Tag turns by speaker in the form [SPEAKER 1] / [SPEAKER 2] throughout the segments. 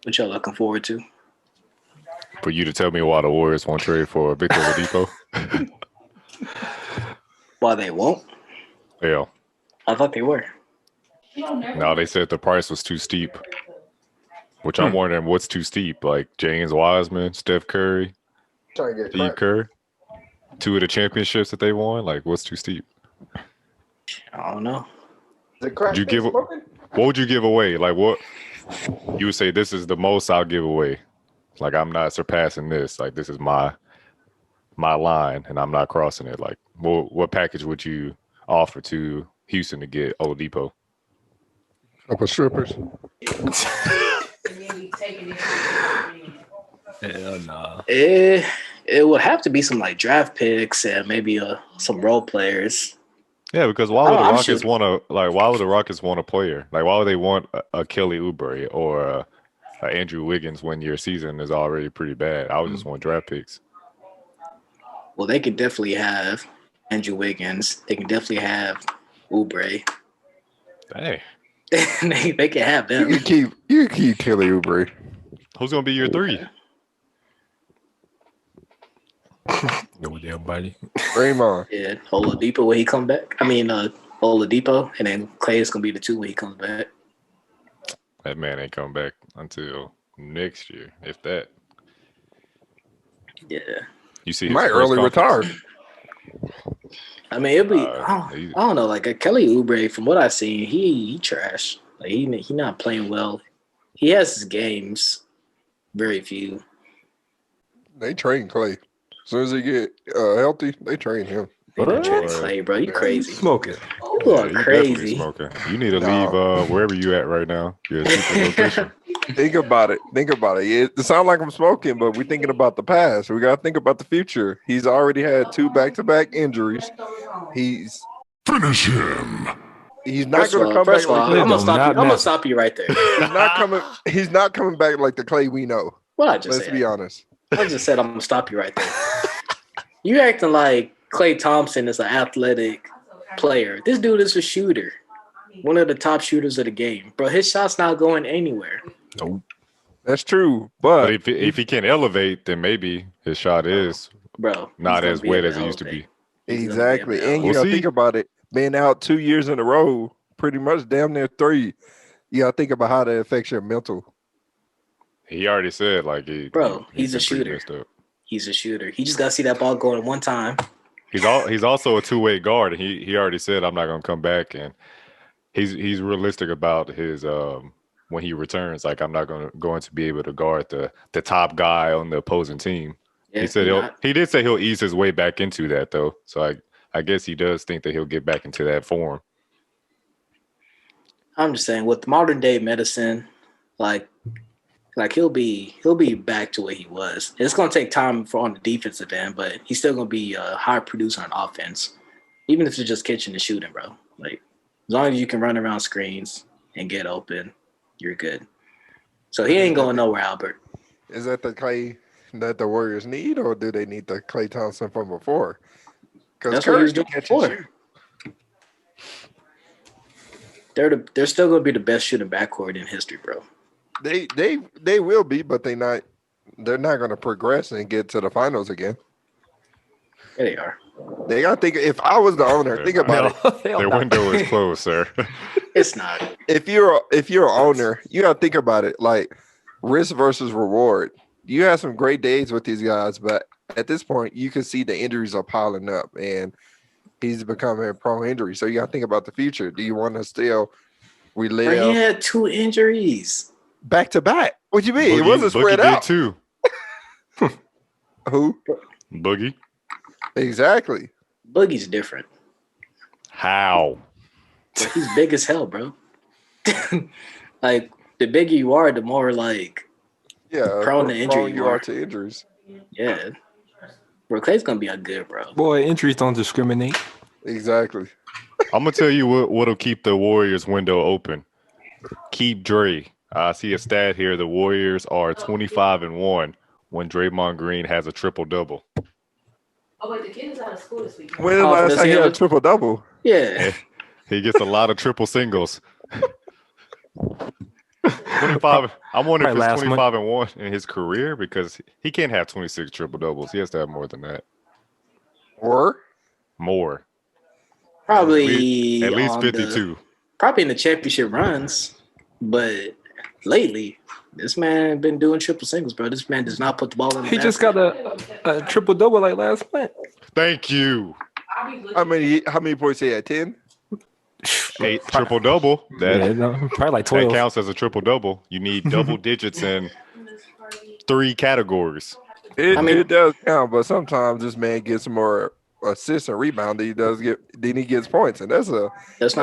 [SPEAKER 1] What y'all looking forward to?
[SPEAKER 2] For you to tell me why the Warriors won't trade for Victor Oladipo?
[SPEAKER 1] Why they won't?
[SPEAKER 2] Yeah.
[SPEAKER 1] I thought they were.
[SPEAKER 2] No, they said the price was too steep. Which I'm wondering what's too steep. Like James Wiseman, Steph Curry, Steve Kerr. 2 of the championships that they won. Like, what's too steep?
[SPEAKER 1] I don't know.
[SPEAKER 2] What would you give away? Like, what you would say? This is the most I'll give away. Like, I'm not surpassing this. Like, this is my line, and I'm not crossing it. Like, what package would you offer to Houston to get Oladipo?
[SPEAKER 3] Couple strippers.
[SPEAKER 4] Hell nah.
[SPEAKER 1] It would have to be some like draft picks and maybe some role players.
[SPEAKER 2] Yeah, because why would the Rockets want to Why would the Rockets want a player? Like, why would they want a Kelly Oubre or a Andrew Wiggins when your season is already pretty bad? I would just want draft picks.
[SPEAKER 1] Well, they could definitely have Andrew Wiggins. They can definitely have Oubre.
[SPEAKER 2] Hey,
[SPEAKER 1] they can have them.
[SPEAKER 3] You can keep Kelly Oubre.
[SPEAKER 2] Who's gonna be your 3?
[SPEAKER 4] No damn buddy.
[SPEAKER 3] Draymond.
[SPEAKER 1] Yeah, Oladipo when he come back. Oladipo, and then Clay is gonna be the 2 when he comes back.
[SPEAKER 2] That man ain't coming back until next year, if that.
[SPEAKER 1] Yeah.
[SPEAKER 2] You see,
[SPEAKER 3] he might early retire.
[SPEAKER 1] I mean, it'll be. I don't know. Like a Kelly Oubre, from what I've seen, he trash. Like he not playing well. He has his games, very few.
[SPEAKER 3] They train Clay. As soon as he get healthy, they train him.
[SPEAKER 1] Clay, bro, you crazy.
[SPEAKER 4] Smoking.
[SPEAKER 1] You are crazy.
[SPEAKER 2] Smoking. You need to leave wherever you at right now. Your super location.
[SPEAKER 3] Think about it. It sounds like I'm smoking, but we're thinking about the past. We got to think about the future. He's already had 2 back-to-back injuries.
[SPEAKER 5] Finish him.
[SPEAKER 3] He's not going to come back.
[SPEAKER 1] I'm gonna stop you right there.
[SPEAKER 3] He's not coming back like the Clay we know.
[SPEAKER 1] Well, I just
[SPEAKER 3] Let's be honest.
[SPEAKER 1] I just said I'm gonna stop you right there. You acting like Klay Thompson is an athletic player. This dude is a shooter. One of the top shooters of the game. Bro, his shot's not going anywhere.
[SPEAKER 4] Nope.
[SPEAKER 3] That's true. But
[SPEAKER 2] if he can elevate, then maybe his shot is not as wet as it used to be.
[SPEAKER 3] Exactly. And you got to think about it. Being out 2 years in a row, pretty much damn near 3. You got to think about how that affects your mental.
[SPEAKER 2] He already said,
[SPEAKER 1] he's a shooter. He's a shooter. He just got to see that ball going one time.
[SPEAKER 2] He's also a 2-way guard, and he already said, I'm not going to come back. And he's realistic about his when he returns. Like, I'm not going to be able to guard the top guy on the opposing team. Yeah, he did say he'll ease his way back into that, though. So I guess he does think that he'll get back into that form.
[SPEAKER 1] I'm just saying, with modern day medicine, like he'll be back to where he was. It's gonna take time on the defensive end, but he's still gonna be a high producer on offense, even if it's just catching and shooting, bro. Like, as long as you can run around screens and get open, you're good. So he ain't going nowhere, Albert.
[SPEAKER 3] Is that the Clay that the Warriors need, or do they need the Klay Thompson from before? Because
[SPEAKER 1] what he was doing before. They're still going to be the best shooting backcourt in history, bro.
[SPEAKER 3] They will be, but they're not going to progress and get to the finals again.
[SPEAKER 1] Yeah, they are.
[SPEAKER 3] They got to think. If I was the owner, think about it.
[SPEAKER 2] Their window is closed, sir.
[SPEAKER 1] It's not.
[SPEAKER 3] If you're an owner, you got to think about it like risk versus reward. You have some great days with these guys, but at this point, you can see the injuries are piling up, and he's becoming prone injury. So you got to think about the future. Do you want to still relive?
[SPEAKER 1] He had 2 injuries
[SPEAKER 3] back to back. What you mean? It wasn't spread out.
[SPEAKER 2] Too.
[SPEAKER 3] Who?
[SPEAKER 2] Boogie.
[SPEAKER 3] Exactly.
[SPEAKER 1] Boogie's different.
[SPEAKER 2] How?
[SPEAKER 1] But he's big as hell, bro. Like, the bigger you are, the more prone to injury
[SPEAKER 3] you are to injuries.
[SPEAKER 1] Yeah. Bro, Clay's gonna be a good, bro.
[SPEAKER 4] Boy, injuries don't discriminate.
[SPEAKER 3] Exactly.
[SPEAKER 2] I'm gonna tell you what'll keep the Warriors window open. Keep Dre. I see a stat here. The Warriors are 25-1 when Draymond Green has a triple-double.
[SPEAKER 6] Oh, wait, the kid is out of school this week.
[SPEAKER 3] When the last time he had a triple-double?
[SPEAKER 1] Yeah.
[SPEAKER 2] He gets a lot of triple singles. 25. I'm wondering if
[SPEAKER 4] Probably
[SPEAKER 2] it's
[SPEAKER 4] last month.
[SPEAKER 2] 25-1 in his career because he can't have 26 triple doubles. He has to have more than that.
[SPEAKER 3] Or
[SPEAKER 2] More.
[SPEAKER 1] Probably
[SPEAKER 2] At least
[SPEAKER 1] on
[SPEAKER 2] 52.
[SPEAKER 1] probably in the championship runs, but lately this man been doing triple singles, bro. This man does not put the ball in the
[SPEAKER 4] He just
[SPEAKER 1] basket.
[SPEAKER 4] got a triple double like last month.
[SPEAKER 2] Thank you.
[SPEAKER 3] how many points he had? 10?
[SPEAKER 2] 8 triple double.
[SPEAKER 4] Yeah, no, probably like
[SPEAKER 2] That
[SPEAKER 4] 12.
[SPEAKER 2] counts as a triple double. You need double digits in 3 categories.
[SPEAKER 3] It does count, but sometimes this man gets more assists and rebound than he gets points, and that's
[SPEAKER 1] not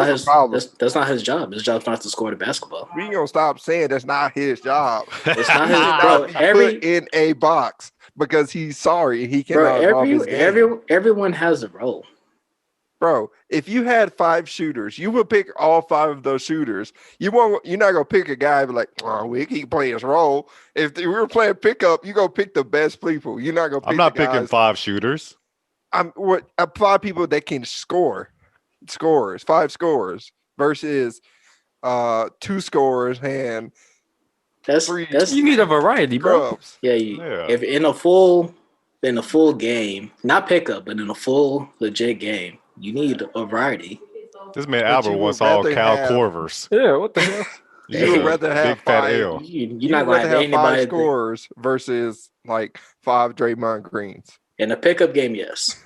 [SPEAKER 1] his
[SPEAKER 3] problem.
[SPEAKER 1] that's not his job. His job's not to score the basketball.
[SPEAKER 3] We ain't gonna stop saying that's not his job.
[SPEAKER 1] It's not
[SPEAKER 3] He
[SPEAKER 1] his
[SPEAKER 3] should
[SPEAKER 1] bro.
[SPEAKER 3] not be put in a box because he's sorry and he cannot involve his game.
[SPEAKER 1] Everyone has a role.
[SPEAKER 3] Bro, if you had 5 shooters, you would pick all 5 of those shooters. You're not gonna pick a guy and be like, oh, he can play his role. If we were playing pickup, you're gonna pick the best people. You're not gonna pick
[SPEAKER 2] I'm not
[SPEAKER 3] the guys.
[SPEAKER 2] picking 5 shooters.
[SPEAKER 3] I'm 5 people that can score. 5 scorers versus 2 scorers and
[SPEAKER 1] That's
[SPEAKER 3] 3
[SPEAKER 4] You need a variety, bro.
[SPEAKER 3] scrubs.
[SPEAKER 1] yeah. If in a full game, not pickup, but in a full legit game, you need a variety.
[SPEAKER 2] This man
[SPEAKER 3] But
[SPEAKER 2] Albert
[SPEAKER 3] you
[SPEAKER 2] wants
[SPEAKER 3] would
[SPEAKER 2] all
[SPEAKER 3] rather
[SPEAKER 2] Cal
[SPEAKER 3] have-
[SPEAKER 2] Corvers.
[SPEAKER 4] Yeah, what the hell?
[SPEAKER 3] You would
[SPEAKER 2] Yeah,
[SPEAKER 3] rather have
[SPEAKER 2] big fat
[SPEAKER 3] 5.
[SPEAKER 2] L.
[SPEAKER 1] You're not going to have
[SPEAKER 3] have 5
[SPEAKER 1] anybody
[SPEAKER 3] scorers versus like 5 Draymond Greens.
[SPEAKER 1] in a pickup game. Yes,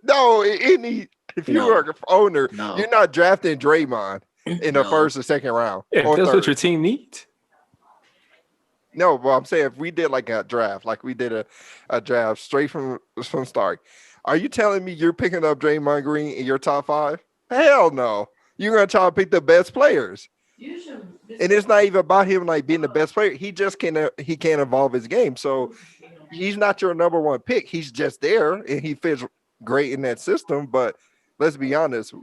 [SPEAKER 3] No, if you
[SPEAKER 1] No.
[SPEAKER 3] are an owner,
[SPEAKER 1] No.
[SPEAKER 3] you're not drafting Draymond in the
[SPEAKER 1] No.
[SPEAKER 3] first or second round.
[SPEAKER 4] Yeah,
[SPEAKER 3] or
[SPEAKER 4] that's
[SPEAKER 3] third.
[SPEAKER 4] what your team needs.
[SPEAKER 3] No, but I'm saying if we did like a draft, like we did a draft straight from start, are you telling me you're picking up Draymond Green in your top 5? Hell no. You're gonna try to pick the best players. And it's not even about him like being the best player. He just can't evolve his game. So he's not your number 1 pick. He's just there and he fits great in that system. But let's be honest,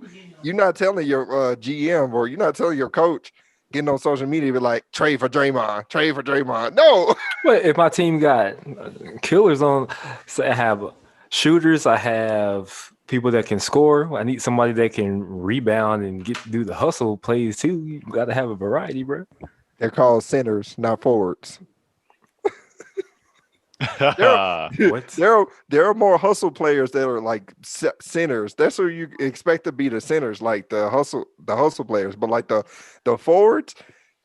[SPEAKER 3] you're not telling your GM or you're not telling your coach getting on social media be like trade for Draymond. No.
[SPEAKER 4] But if my team got killers on, so I have shooters, I have people that can score. I need somebody that can rebound and do the hustle plays too. You got to have a variety, bro.
[SPEAKER 3] They're called centers, not forwards.
[SPEAKER 4] What?
[SPEAKER 3] There are more hustle players that are like centers. That's who you expect to be the centers, like the hustle players. But like the forwards,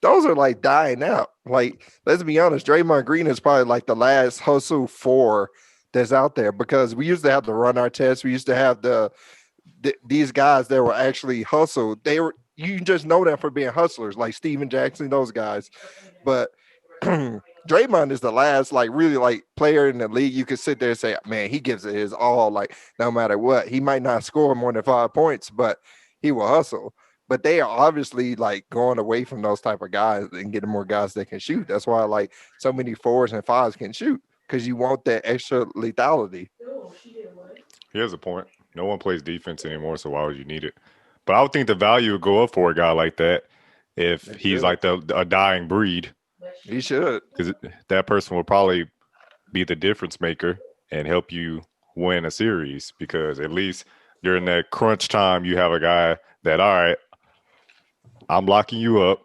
[SPEAKER 3] those are like dying out. Like, let's be honest, Draymond Green is probably like the last hustle 4 that's out there because we used to have to run our tests. We used to have these guys that were actually hustle. You just know them for being hustlers, like Steven Jackson, those guys. But Draymond is the last like really like player in the league. You could sit there and say, man, he gives it his all. Like no matter what, he might not score more than 5 points, but he will hustle. But they are obviously like going away from those type of guys and getting more guys that can shoot. That's why like so many 4s and 5s can shoot because you want that extra lethality.
[SPEAKER 2] Here's a point. No one plays defense anymore, so why would you need it? But I would think the value would go up for a guy like that if he's like a dying breed.
[SPEAKER 3] He should.
[SPEAKER 2] Because that person will probably be the difference maker and help you win a series because at least during that crunch time, you have a guy that, all right, I'm locking you up.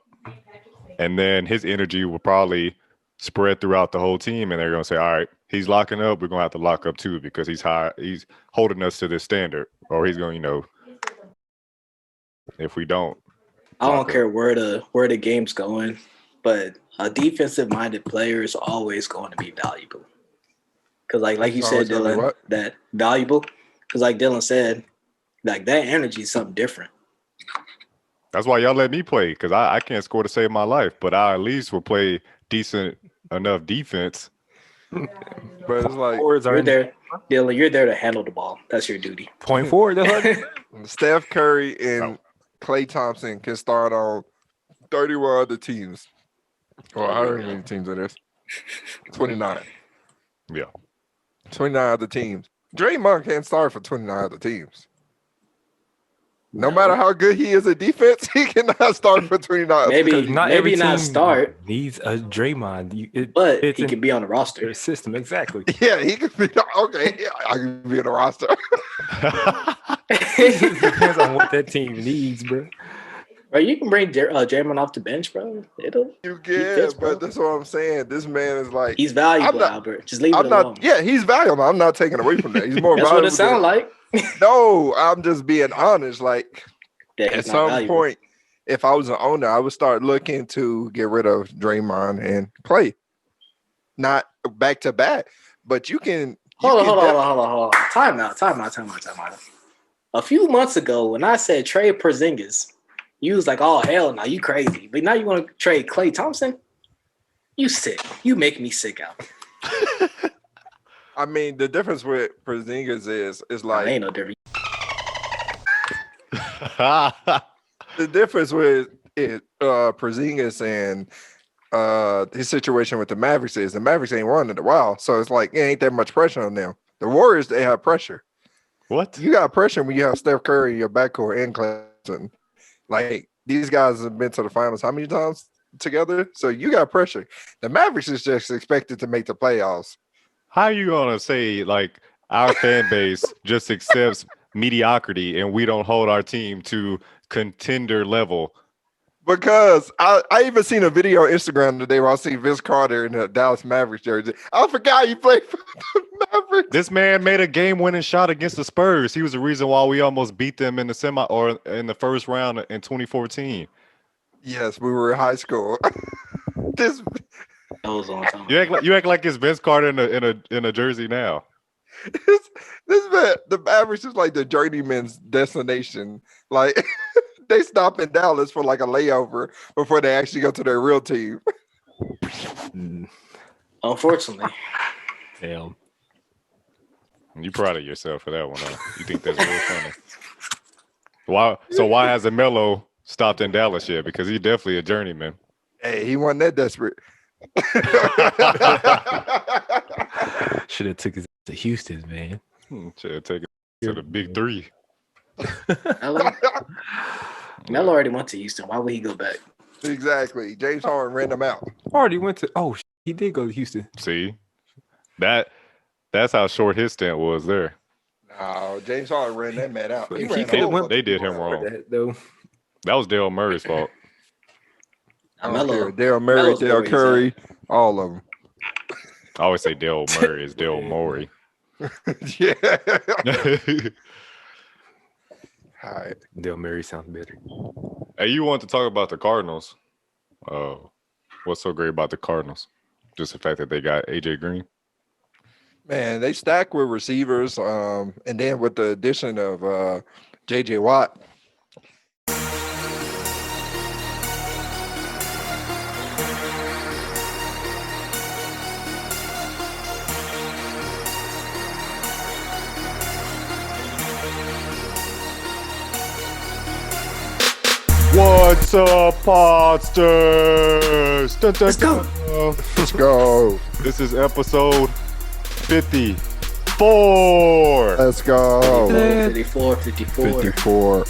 [SPEAKER 2] And then his energy will probably spread throughout the whole team. And they're going to say, all right, he's locking up. We're going to have to lock up too because he's holding us to this standard. Or he's going, if we don't.
[SPEAKER 1] I don't care where the game's going, but a defensive-minded player is always going to be valuable. Because, like you said, Dylan, that valuable. Because, like Dylan said, like that energy is something different.
[SPEAKER 2] That's why y'all let me play because I can't score to save my life, but I at least will play decent enough defense.
[SPEAKER 3] But it's like
[SPEAKER 1] You're there, Dylan. You're there to handle the ball. That's your duty.
[SPEAKER 4] Point forward. That's
[SPEAKER 3] Steph Curry and Klay Thompson can start on 31 other teams. Or however many teams it is. 29.
[SPEAKER 2] Yeah.
[SPEAKER 3] 29 other teams. Draymond can't start for 29 other teams. No matter how good he is at defense, he cannot start for 29.
[SPEAKER 1] Maybe
[SPEAKER 4] not every
[SPEAKER 1] not
[SPEAKER 4] team
[SPEAKER 1] start,
[SPEAKER 4] needs a Draymond.
[SPEAKER 1] but he can be on the roster.
[SPEAKER 4] Their system, exactly.
[SPEAKER 3] Yeah, he could be okay. Yeah, I can be on the roster.
[SPEAKER 4] It depends on what that team needs, bro.
[SPEAKER 1] Bro, you can bring Draymond off the bench, bro.
[SPEAKER 3] You
[SPEAKER 1] he
[SPEAKER 3] can,
[SPEAKER 1] fits, bro.
[SPEAKER 3] but that's what I'm saying. This man is like
[SPEAKER 1] He's valuable, Albert. Just leave it
[SPEAKER 3] I'm
[SPEAKER 1] alone.
[SPEAKER 3] not. Yeah, he's valuable. I'm not taking away from that. He's more
[SPEAKER 1] That's
[SPEAKER 3] valuable.
[SPEAKER 1] what it sounds like.
[SPEAKER 3] No, I'm just being honest. Like
[SPEAKER 1] Yeah,
[SPEAKER 3] at some point, if I was an owner, I would start looking to get rid of Draymond and Clay. Not back to back, but you can.
[SPEAKER 1] Hold on. Time out. A few months ago, when I said trade Porzingis, you was like, "Oh hell, no, you crazy." But now you want to trade Klay Thompson? You sick. You make me sick out.
[SPEAKER 3] I mean, the difference with Porzingis is like
[SPEAKER 1] ain't no difference.
[SPEAKER 3] the difference with it, Porzingis and his situation with the Mavericks is the Mavericks ain't won in a while, so it's like it ain't that much pressure on them. The Warriors, they have pressure.
[SPEAKER 2] What?
[SPEAKER 3] You got pressure when you have Steph Curry in your backcourt and Clinton. Like these guys have been to the finals how many times together? So you got pressure. The Mavericks is just expected to make the playoffs.
[SPEAKER 2] How are you gonna say like our fan base just accepts mediocrity and we don't hold our team to contender level?
[SPEAKER 3] Because I even seen a video on Instagram today where I see Vince Carter in the Dallas Mavericks jersey. I forgot he played for the Mavericks.
[SPEAKER 2] This man made a game-winning shot against the Spurs. He was the reason why we almost beat them in the semi or in the first round in 2014.
[SPEAKER 3] Yes, we were in high school. This
[SPEAKER 1] That was on time.
[SPEAKER 2] You act like it's Vince Carter in a jersey now.
[SPEAKER 3] this man, the Mavericks is like the journeyman's destination. Like they stop in Dallas for like a layover before they actually go to their real team.
[SPEAKER 1] Unfortunately.
[SPEAKER 4] Damn.
[SPEAKER 2] You proud of yourself for that one, huh? You think that's real funny? Why hasn't Melo stopped in Dallas yet? Because he's definitely a journeyman.
[SPEAKER 3] Hey, he wasn't that desperate.
[SPEAKER 4] Should have took his to Houston, man.
[SPEAKER 2] Should have taken to the big three.
[SPEAKER 1] Melo already went to Houston. Why would he go back?
[SPEAKER 3] Exactly. James Harden ran them out.
[SPEAKER 4] Already went to. Oh, he did go to Houston.
[SPEAKER 2] See, that's how short his stint was there.
[SPEAKER 3] No, James Harden ran that man out.
[SPEAKER 4] He
[SPEAKER 3] ran
[SPEAKER 4] could've
[SPEAKER 3] all
[SPEAKER 4] went-
[SPEAKER 3] of
[SPEAKER 2] They
[SPEAKER 3] them.
[SPEAKER 2] did him wrong.
[SPEAKER 4] Though.
[SPEAKER 2] That was Dale Murray's fault.
[SPEAKER 3] I don't care. Dale Murray,
[SPEAKER 1] Melo's
[SPEAKER 3] Dale
[SPEAKER 1] where he's
[SPEAKER 3] Curry, all of them.
[SPEAKER 2] I always say Dale Murray is Dale Morey.
[SPEAKER 3] Yeah. All right.
[SPEAKER 4] Dale Murray sounds better.
[SPEAKER 2] Hey, you want to talk about the Cardinals? What's so great about the Cardinals? Just the fact that they got AJ Green.
[SPEAKER 3] Man, they stack with receivers, and then with the addition of JJ Watt.
[SPEAKER 2] What's up, Podsters?
[SPEAKER 1] Let's go.
[SPEAKER 3] Let's go.
[SPEAKER 2] This is episode 54.
[SPEAKER 3] Let's go.
[SPEAKER 1] 54.
[SPEAKER 3] 54.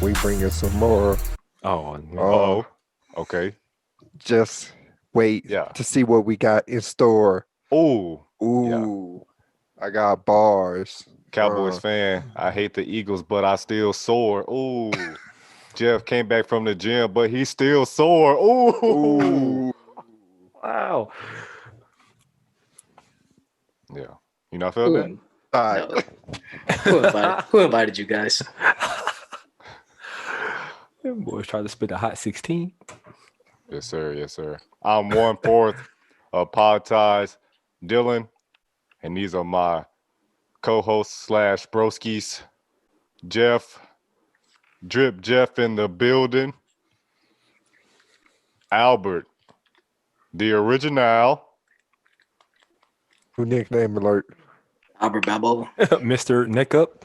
[SPEAKER 3] We bringing some more.
[SPEAKER 4] Oh, no.
[SPEAKER 2] Oh, okay.
[SPEAKER 3] Just wait
[SPEAKER 2] Yeah.
[SPEAKER 3] to see what we got in store.
[SPEAKER 2] Oh,
[SPEAKER 3] Ooh, I got bars.
[SPEAKER 2] Cowboys fan. I hate the Eagles, but I still soar. Ooh. Jeff came back from the gym, but he's still sore. Ooh.
[SPEAKER 3] Ooh.
[SPEAKER 4] Wow.
[SPEAKER 2] Yeah. You not feel that?
[SPEAKER 3] All right.
[SPEAKER 1] Who invited you guys?
[SPEAKER 4] Them boys tried to spit a hot 16.
[SPEAKER 2] Yes, sir. Yes, sir. I'm 1/4 of Pod Ties, Dylan, and these are my co-hosts / broskies, Jeff, Drip Jeff in the building, Albert, the original,
[SPEAKER 3] Who nickname alert?
[SPEAKER 1] Albert Balboa.
[SPEAKER 4] Mr. Neck Up.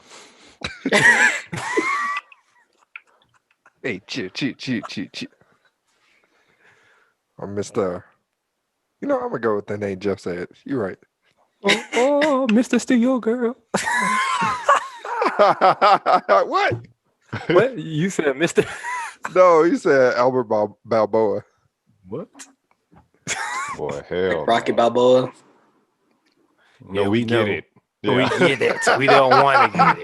[SPEAKER 3] Hey, chill. I'm Mr. You know, I'm gonna go with the name Jeff said. You're right.
[SPEAKER 4] Oh, Mr. Steal Girl.
[SPEAKER 3] What?
[SPEAKER 4] What? You said Mr.
[SPEAKER 3] No, he said Albert Balboa.
[SPEAKER 4] What?
[SPEAKER 2] boy, hell.
[SPEAKER 1] Rocky Balboa.
[SPEAKER 2] No,
[SPEAKER 4] Yeah,
[SPEAKER 2] we
[SPEAKER 4] we
[SPEAKER 2] get
[SPEAKER 4] know.
[SPEAKER 2] it.
[SPEAKER 4] We
[SPEAKER 2] Yeah.
[SPEAKER 4] get it. We don't want to get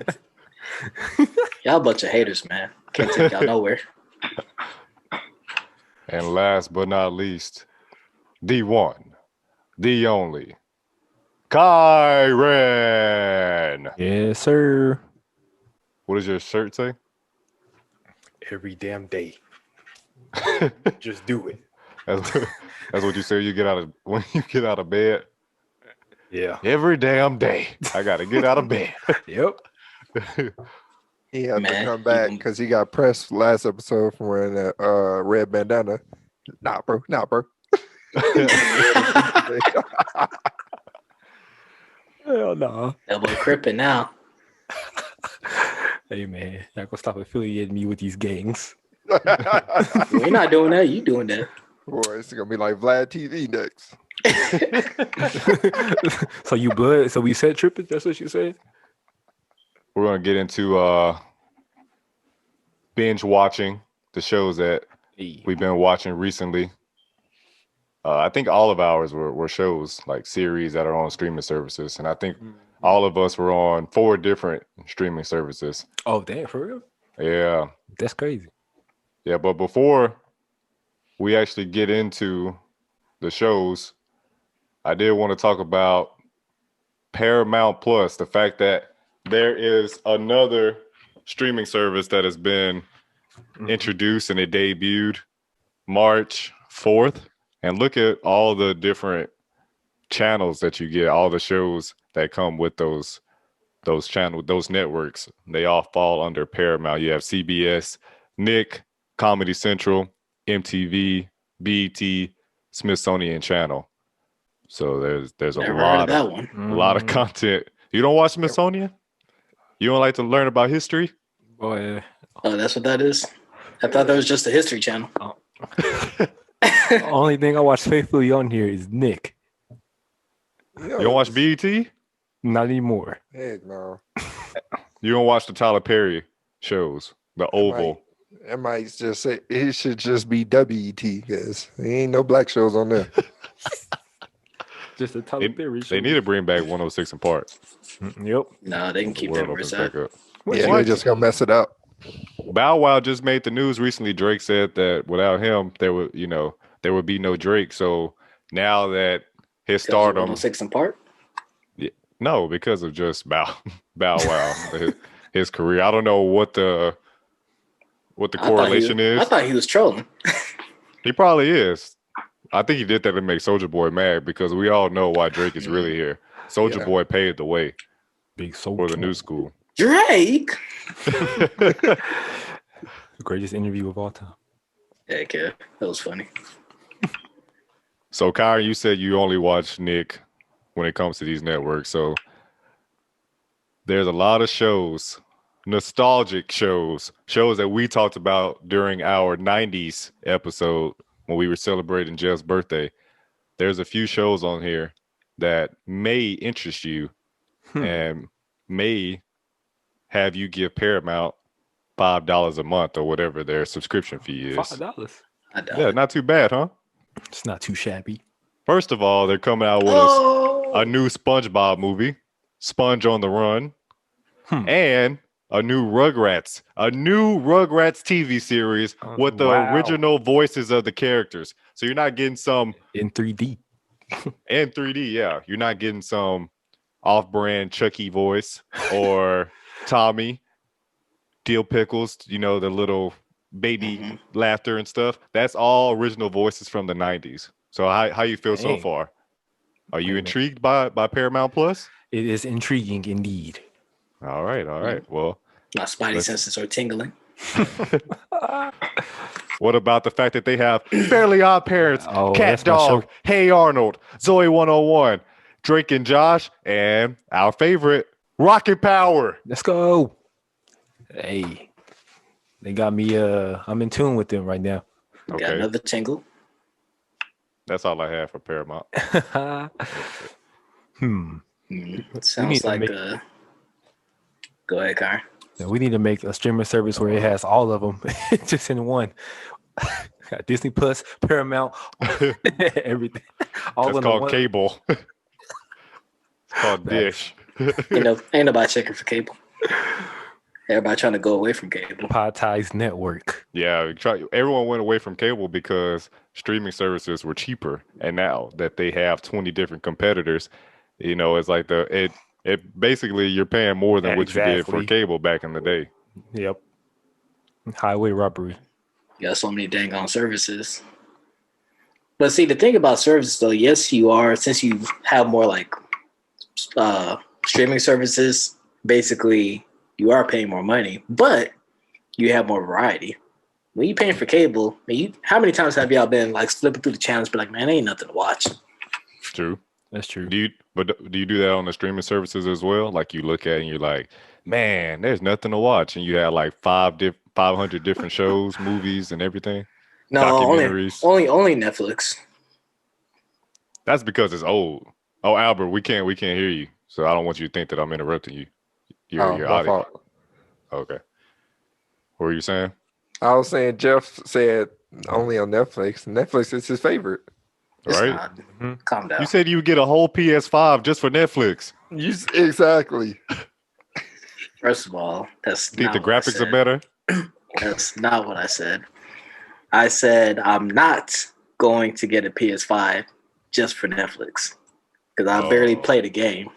[SPEAKER 4] it.
[SPEAKER 1] Y'all a bunch of haters, man. Can't take y'all nowhere.
[SPEAKER 2] And last but not least, the one, the only, Kyron.
[SPEAKER 4] Yes, sir.
[SPEAKER 2] What does your shirt say?
[SPEAKER 4] Every damn day. Just do it.
[SPEAKER 2] That's what you say when you get out of bed.
[SPEAKER 4] Yeah.
[SPEAKER 2] Every damn day, I gotta get out of bed.
[SPEAKER 4] Yep.
[SPEAKER 3] He had
[SPEAKER 1] Man,
[SPEAKER 3] to come back because he got pressed last episode for wearing that red bandana. Nah, bro.
[SPEAKER 4] Hell no.
[SPEAKER 1] Double crippin' now.
[SPEAKER 4] Hey man, not gonna stop affiliating me with these gangs.
[SPEAKER 1] We're not doing that. You doing that.
[SPEAKER 3] Boy, it's gonna be like Vlad TV next.
[SPEAKER 4] So you blood? So we said tripping? That's what you said?
[SPEAKER 2] We're gonna get into binge watching the shows that we've been watching recently. I think all of ours were shows, like series that are on streaming services, and I think all of us were on 4 different streaming services.
[SPEAKER 4] Oh damn, for real?
[SPEAKER 2] Yeah,
[SPEAKER 4] That's crazy.
[SPEAKER 2] yeah. But before we actually get into the shows, I did want to talk about Paramount Plus, the fact that there is another streaming service that has been introduced and it debuted March 4th. And look at all the different channels that you get, all the shows that come with those channels, those networks. They all fall under Paramount. You have CBS, Nick, Comedy Central, MTV, BET, Smithsonian Channel. So there's a
[SPEAKER 1] Never heard
[SPEAKER 2] lot
[SPEAKER 1] of that one.
[SPEAKER 2] a lot of content. You don't watch Smithsonian? You don't like to learn about history?
[SPEAKER 4] Boy,
[SPEAKER 1] Oh, that's what that is. I thought that was just a History Channel.
[SPEAKER 4] the only thing I watch faithfully on here is Nick.
[SPEAKER 2] You don't watch BET?
[SPEAKER 4] Not anymore.
[SPEAKER 3] Heck no.
[SPEAKER 2] You don't watch the Tyler Perry shows, the Oval.
[SPEAKER 3] I might just say it should just be WET because there ain't no black shows on there.
[SPEAKER 4] Just a Tyler Perry show.
[SPEAKER 2] They need to bring back 106 in Park.
[SPEAKER 4] Yep.
[SPEAKER 1] No, they can keep that verse out.
[SPEAKER 3] Yeah, they're just gonna mess it up.
[SPEAKER 2] Bow Wow just made the news recently. Drake said that without him, there would be no Drake. So now that his stardom,
[SPEAKER 1] 106 in Park.
[SPEAKER 2] no, because of just Bow Wow, his career. I don't know what the correlation is.
[SPEAKER 1] I thought he was trolling.
[SPEAKER 2] He probably is. I think he did that to make Soulja Boy mad because we all know why Drake is really here. Soulja Boy paved the way
[SPEAKER 4] Big Soulja
[SPEAKER 2] for the new school.
[SPEAKER 1] Drake.
[SPEAKER 4] The greatest interview of all time.
[SPEAKER 1] Heck yeah, that was funny.
[SPEAKER 2] So, Kyrie, you said you only watch Nick when it comes to these networks. So there's a lot of shows, nostalgic shows that we talked about during our 90s episode when we were celebrating Jeff's birthday. There's a few shows on here that may interest you and may have you give Paramount $5 a month or whatever their subscription fee is.
[SPEAKER 4] $5.
[SPEAKER 2] Yeah, not too bad, huh?
[SPEAKER 4] It's not too shabby.
[SPEAKER 2] First of all, they're coming out with a new Spongebob movie, Sponge on the Run, and a new Rugrats TV series with the original voices of the characters. So you're not getting some
[SPEAKER 4] in 3D.
[SPEAKER 2] In 3D, yeah. You're not getting some off-brand Chucky voice or Tommy, Dill Pickles, the little baby laughter and stuff. That's all original voices from the 90s. So how you feel so far? Are you intrigued by Paramount Plus?
[SPEAKER 4] It is intriguing indeed.
[SPEAKER 2] All right. Well,
[SPEAKER 1] my spidey senses are tingling.
[SPEAKER 2] What about the fact that they have Fairly Odd Parents, Cat Dog, Hey Arnold, Zoe 101, Drake and Josh, and our favorite, Rocket Power?
[SPEAKER 4] Let's go. Hey, they got me. I'm in tune with them right now.
[SPEAKER 1] Okay. Got another tingle.
[SPEAKER 2] That's all I have for Paramount.
[SPEAKER 1] Sounds like Go ahead, Car.
[SPEAKER 4] Yeah, we need to make a streaming service where it has all of them just in one. Got Disney Plus, Paramount, everything.
[SPEAKER 2] It's called cable. It's called Dish.
[SPEAKER 1] Ain't nobody checking for cable. Everybody trying to go away from cable.
[SPEAKER 4] Privatized network.
[SPEAKER 2] Yeah, everyone went away from cable because streaming services were cheaper, and now that they have 20 different competitors, it's like it basically you're paying more than what you did for
[SPEAKER 4] Exactly.
[SPEAKER 2] cable back in the day.
[SPEAKER 4] Yep. Highway robbery.
[SPEAKER 1] You got so many dang on services. But see, the thing about services, though, yes, you are, since you have more like streaming services, basically you are paying more money, but you have more variety. When you're paying for cable, how many times have y'all been like flipping through the channels, be like, man, ain't nothing to watch?
[SPEAKER 2] True.
[SPEAKER 4] That's true.
[SPEAKER 2] Do you do that on the streaming services as well? Like you look at it and you're like, man, there's nothing to watch, and you have like 500 different shows, movies, and everything.
[SPEAKER 1] No,
[SPEAKER 2] Documentaries.
[SPEAKER 1] only Netflix.
[SPEAKER 2] That's because it's old. Oh, Albert, we can't hear you, so I don't want you to think that I'm interrupting you. Your
[SPEAKER 3] my
[SPEAKER 2] audio.
[SPEAKER 3] fault.
[SPEAKER 2] Okay. What were you saying?
[SPEAKER 3] I was saying Jeff said only on Netflix. Netflix is his favorite.
[SPEAKER 1] It's
[SPEAKER 2] Right?
[SPEAKER 1] not.
[SPEAKER 4] Mm-hmm.
[SPEAKER 1] Calm down.
[SPEAKER 2] You said you would get a whole PS5 just for Netflix.
[SPEAKER 3] Exactly.
[SPEAKER 1] First of all, that's
[SPEAKER 2] Think
[SPEAKER 1] not
[SPEAKER 2] the
[SPEAKER 1] what I
[SPEAKER 2] graphics are
[SPEAKER 1] said.
[SPEAKER 2] better?
[SPEAKER 1] That's not what I said. I said I'm not going to get a PS5 just for Netflix because I barely play the game.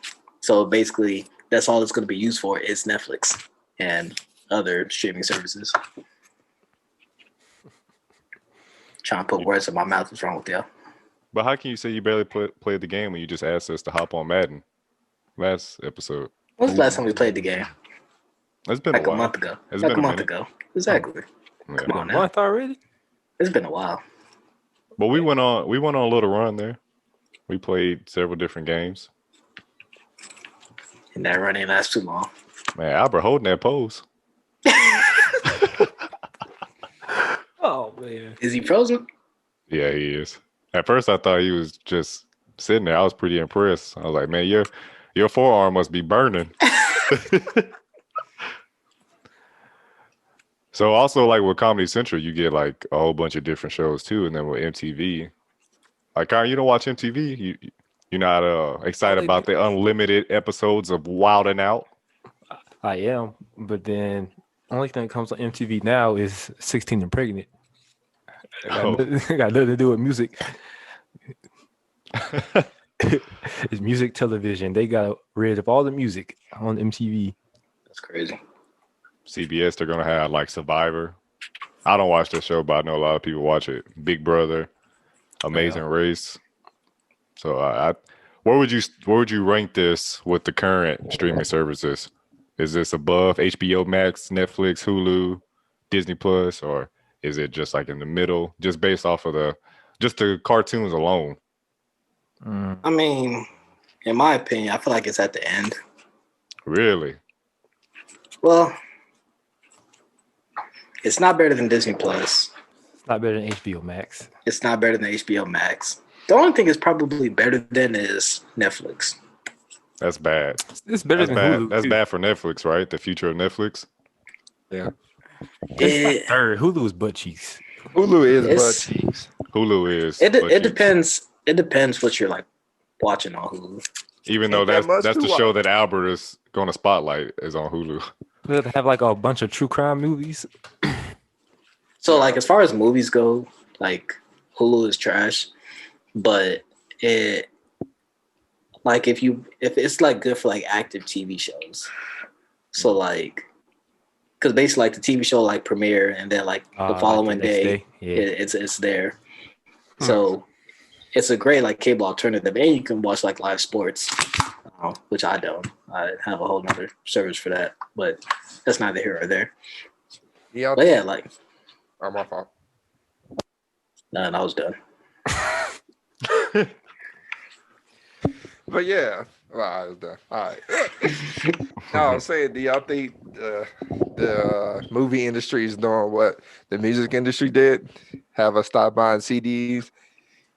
[SPEAKER 1] So basically, that's all it's going to be used for is Netflix and other streaming services. Trying to put words in my mouth. What's wrong with you?
[SPEAKER 2] But how can you say you barely played the game when you just asked us to hop on Madden last episode?
[SPEAKER 1] When's the last time we played the game?
[SPEAKER 2] It's been
[SPEAKER 1] Like
[SPEAKER 2] a
[SPEAKER 1] a
[SPEAKER 2] while.
[SPEAKER 1] month ago.
[SPEAKER 2] It's
[SPEAKER 1] Like
[SPEAKER 2] been
[SPEAKER 1] a
[SPEAKER 2] a
[SPEAKER 1] month
[SPEAKER 2] minute.
[SPEAKER 1] ago. Exactly.
[SPEAKER 2] Yeah.
[SPEAKER 1] Come on
[SPEAKER 4] A
[SPEAKER 1] now.
[SPEAKER 4] month already?
[SPEAKER 1] It's been a while.
[SPEAKER 2] But we went on a little run there. We played several different games.
[SPEAKER 1] And that run ain't last too long.
[SPEAKER 2] Man, Albert holding that pose.
[SPEAKER 4] Oh man.
[SPEAKER 1] Is he frozen?
[SPEAKER 2] Yeah, he is. At first, I thought he was just sitting there. I was pretty impressed. I was like, man, your forearm must be burning. So also, like with Comedy Central, you get like a whole bunch of different shows too, and then with MTV, like, Karen, you don't watch MTV? You're not excited about the unlimited episodes of Wild 'N Out?
[SPEAKER 4] I am, but then only thing that comes on MTV now is 16 and Pregnant.
[SPEAKER 2] Oh.
[SPEAKER 4] Got nothing to do with music. It's music television. They got rid of all the music on MTV.
[SPEAKER 1] That's crazy.
[SPEAKER 2] CBS, they're gonna have like Survivor. I don't watch that show, but I know a lot of people watch it. Big Brother, Amazing Race. So where would you rank this with the current streaming services? Is this above HBO Max, Netflix, Hulu, Disney Plus, or is it just like in the middle, just based off of the cartoons alone?
[SPEAKER 1] I mean, in my opinion, I feel like it's at the end.
[SPEAKER 2] Really?
[SPEAKER 1] Well, it's not better than Disney Plus.
[SPEAKER 4] It's not better than HBO Max.
[SPEAKER 1] It's not better than HBO Max. The only thing it's probably better than is Netflix.
[SPEAKER 2] That's bad.
[SPEAKER 4] It's better than Hulu.
[SPEAKER 2] That's
[SPEAKER 4] too.
[SPEAKER 2] bad for Netflix, right? The future of Netflix.
[SPEAKER 3] Yeah.
[SPEAKER 1] It,
[SPEAKER 4] Third, Hulu is butt cheeks.
[SPEAKER 3] Hulu is
[SPEAKER 1] It's-
[SPEAKER 3] butt cheeks.
[SPEAKER 2] Hulu is.
[SPEAKER 1] it
[SPEAKER 2] but
[SPEAKER 1] depends. It depends what you're like watching on Hulu.
[SPEAKER 2] Even though
[SPEAKER 3] Ain't that much
[SPEAKER 2] that's
[SPEAKER 3] to
[SPEAKER 2] the show
[SPEAKER 3] watch.
[SPEAKER 2] that Albert is going to spotlight is on Hulu.
[SPEAKER 4] They have like a bunch of true crime movies.
[SPEAKER 1] So like as far as movies go, like Hulu is trash, but it like if it's like good for like active TV shows. So like because basically like the TV show like premiere and then like the following
[SPEAKER 4] next
[SPEAKER 1] day,
[SPEAKER 4] Yeah.
[SPEAKER 1] it's there. So it's a great like cable alternative, and you can watch like live sports, which I don't. I have a whole nother service for that, but that's neither here or there.
[SPEAKER 3] Yeah.
[SPEAKER 1] But yeah, like
[SPEAKER 3] Oh, my fault.
[SPEAKER 1] I was done.
[SPEAKER 3] But yeah, well, I was done. All right. No, I'm saying, do y'all think the movie industry is doing what the music industry did? Have us stop buying CDs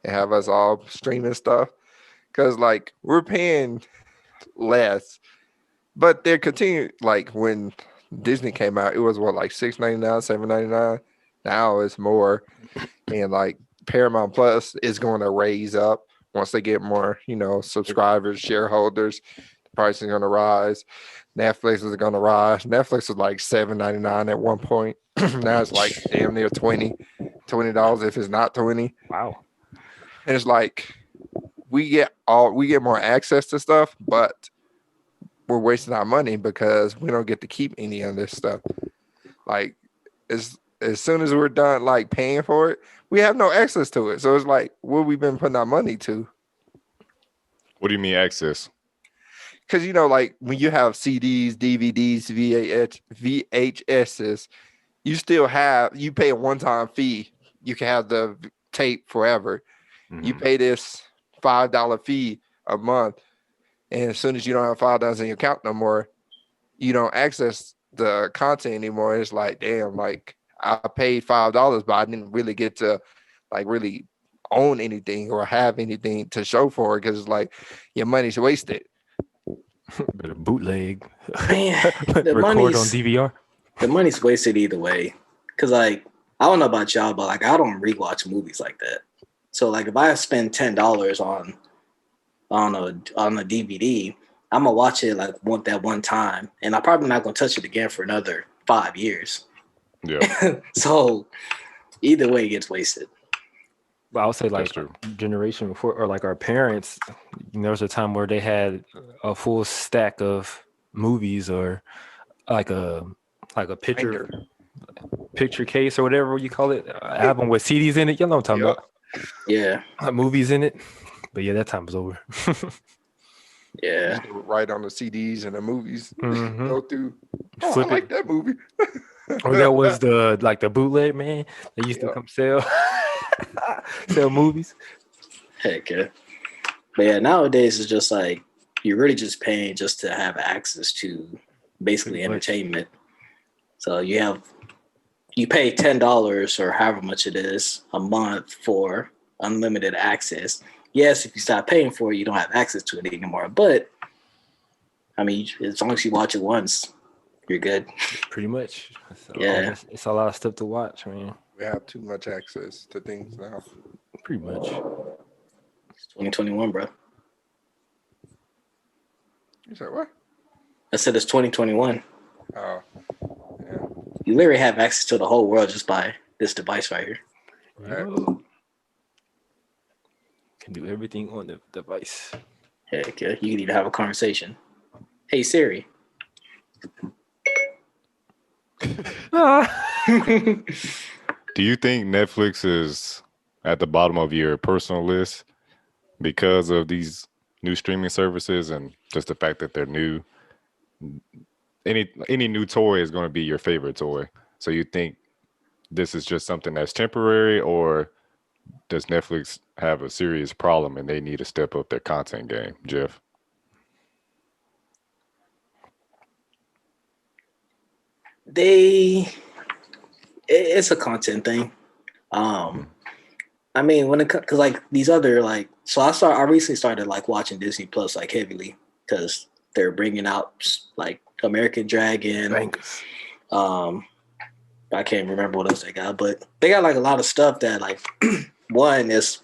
[SPEAKER 3] and have us all streaming stuff? Because, like, we're paying less, but they're continuing. Like, when Disney came out, it was what, like $6.99, $7.99? Now it's more. And, like, Paramount Plus is going to raise up once they get more, subscribers, shareholders. price is gonna rise. Netflix is gonna rise. Netflix was like $7.99 at one point. Now it's like damn near $20 if it's not 20.
[SPEAKER 4] Wow.
[SPEAKER 3] And it's like we get more access to stuff, but we're wasting our money because we don't get to keep any of this stuff. Like as soon as we're done like paying for it, we have no access to it. So it's like, what we been putting our money to?
[SPEAKER 2] What do you mean access?
[SPEAKER 3] Because like when you have CDs, DVDs, VHSs, you pay a one-time fee. You can have the tape forever. Mm-hmm. You pay this $5 fee a month, and as soon as you don't have $5 in your account no more, you don't access the content anymore. It's like, damn, like I paid $5, but I didn't really get to like really own anything or have anything to show for it, because it's like your money's wasted.
[SPEAKER 4] Better bootleg.
[SPEAKER 1] Man,
[SPEAKER 4] record on DVR.
[SPEAKER 1] The money's wasted either way. Cause like I don't know about y'all, but like I don't rewatch movies like that. So like if I spend $10 on a DVD, I'm gonna watch it like that one time, and I'm probably not gonna touch it again for another 5 years.
[SPEAKER 2] Yeah.
[SPEAKER 1] So either way, it gets wasted.
[SPEAKER 4] But I would say like generation before, or like our parents, there was a time where they had a full stack of movies, or like a picture case or whatever you call it, album with CDs in it. You know what I'm talking about?
[SPEAKER 1] Yeah.
[SPEAKER 4] Movies in it. But yeah, that time was over.
[SPEAKER 1] Yeah.
[SPEAKER 3] Right on the CDs and the movies.
[SPEAKER 4] Mm-hmm.
[SPEAKER 3] Go through.
[SPEAKER 4] I
[SPEAKER 3] like that movie.
[SPEAKER 4] Or that was the bootleg, man. They used to come sell movies.
[SPEAKER 1] Heck yeah. But yeah, nowadays it's just like you're really just paying just to have access to basically entertainment. So you pay $10 or however much it is a month for unlimited access. Yes, if you stop paying for it, you don't have access to it anymore. But I mean, as long as you watch it once, you're good.
[SPEAKER 4] Pretty much.
[SPEAKER 1] Yeah.
[SPEAKER 4] It's a lot of stuff to watch, man.
[SPEAKER 3] We have too much access to things now.
[SPEAKER 4] Pretty much.
[SPEAKER 1] It's 2021, bro.
[SPEAKER 3] You said what?
[SPEAKER 1] I said it's 2021.
[SPEAKER 3] Oh, yeah.
[SPEAKER 1] You literally have access to the whole world just by this device right here.
[SPEAKER 3] Right.
[SPEAKER 4] Can do everything on the device.
[SPEAKER 1] Heck yeah. You can even have a conversation. Hey, Siri.
[SPEAKER 2] Do you think Netflix is at the bottom of your personal list because of these new streaming services and just the fact that they're new? Any new toy is going to be your favorite toy. So you think this is just something that's temporary, or does Netflix have a serious problem and they need to step up their content game, Jeff?
[SPEAKER 1] It's a content thing. I mean, because like these other so I recently started like watching Disney Plus like heavily because they're bringing out like American Dragon. I can't remember what else they got, but they got like a lot of stuff that like one is,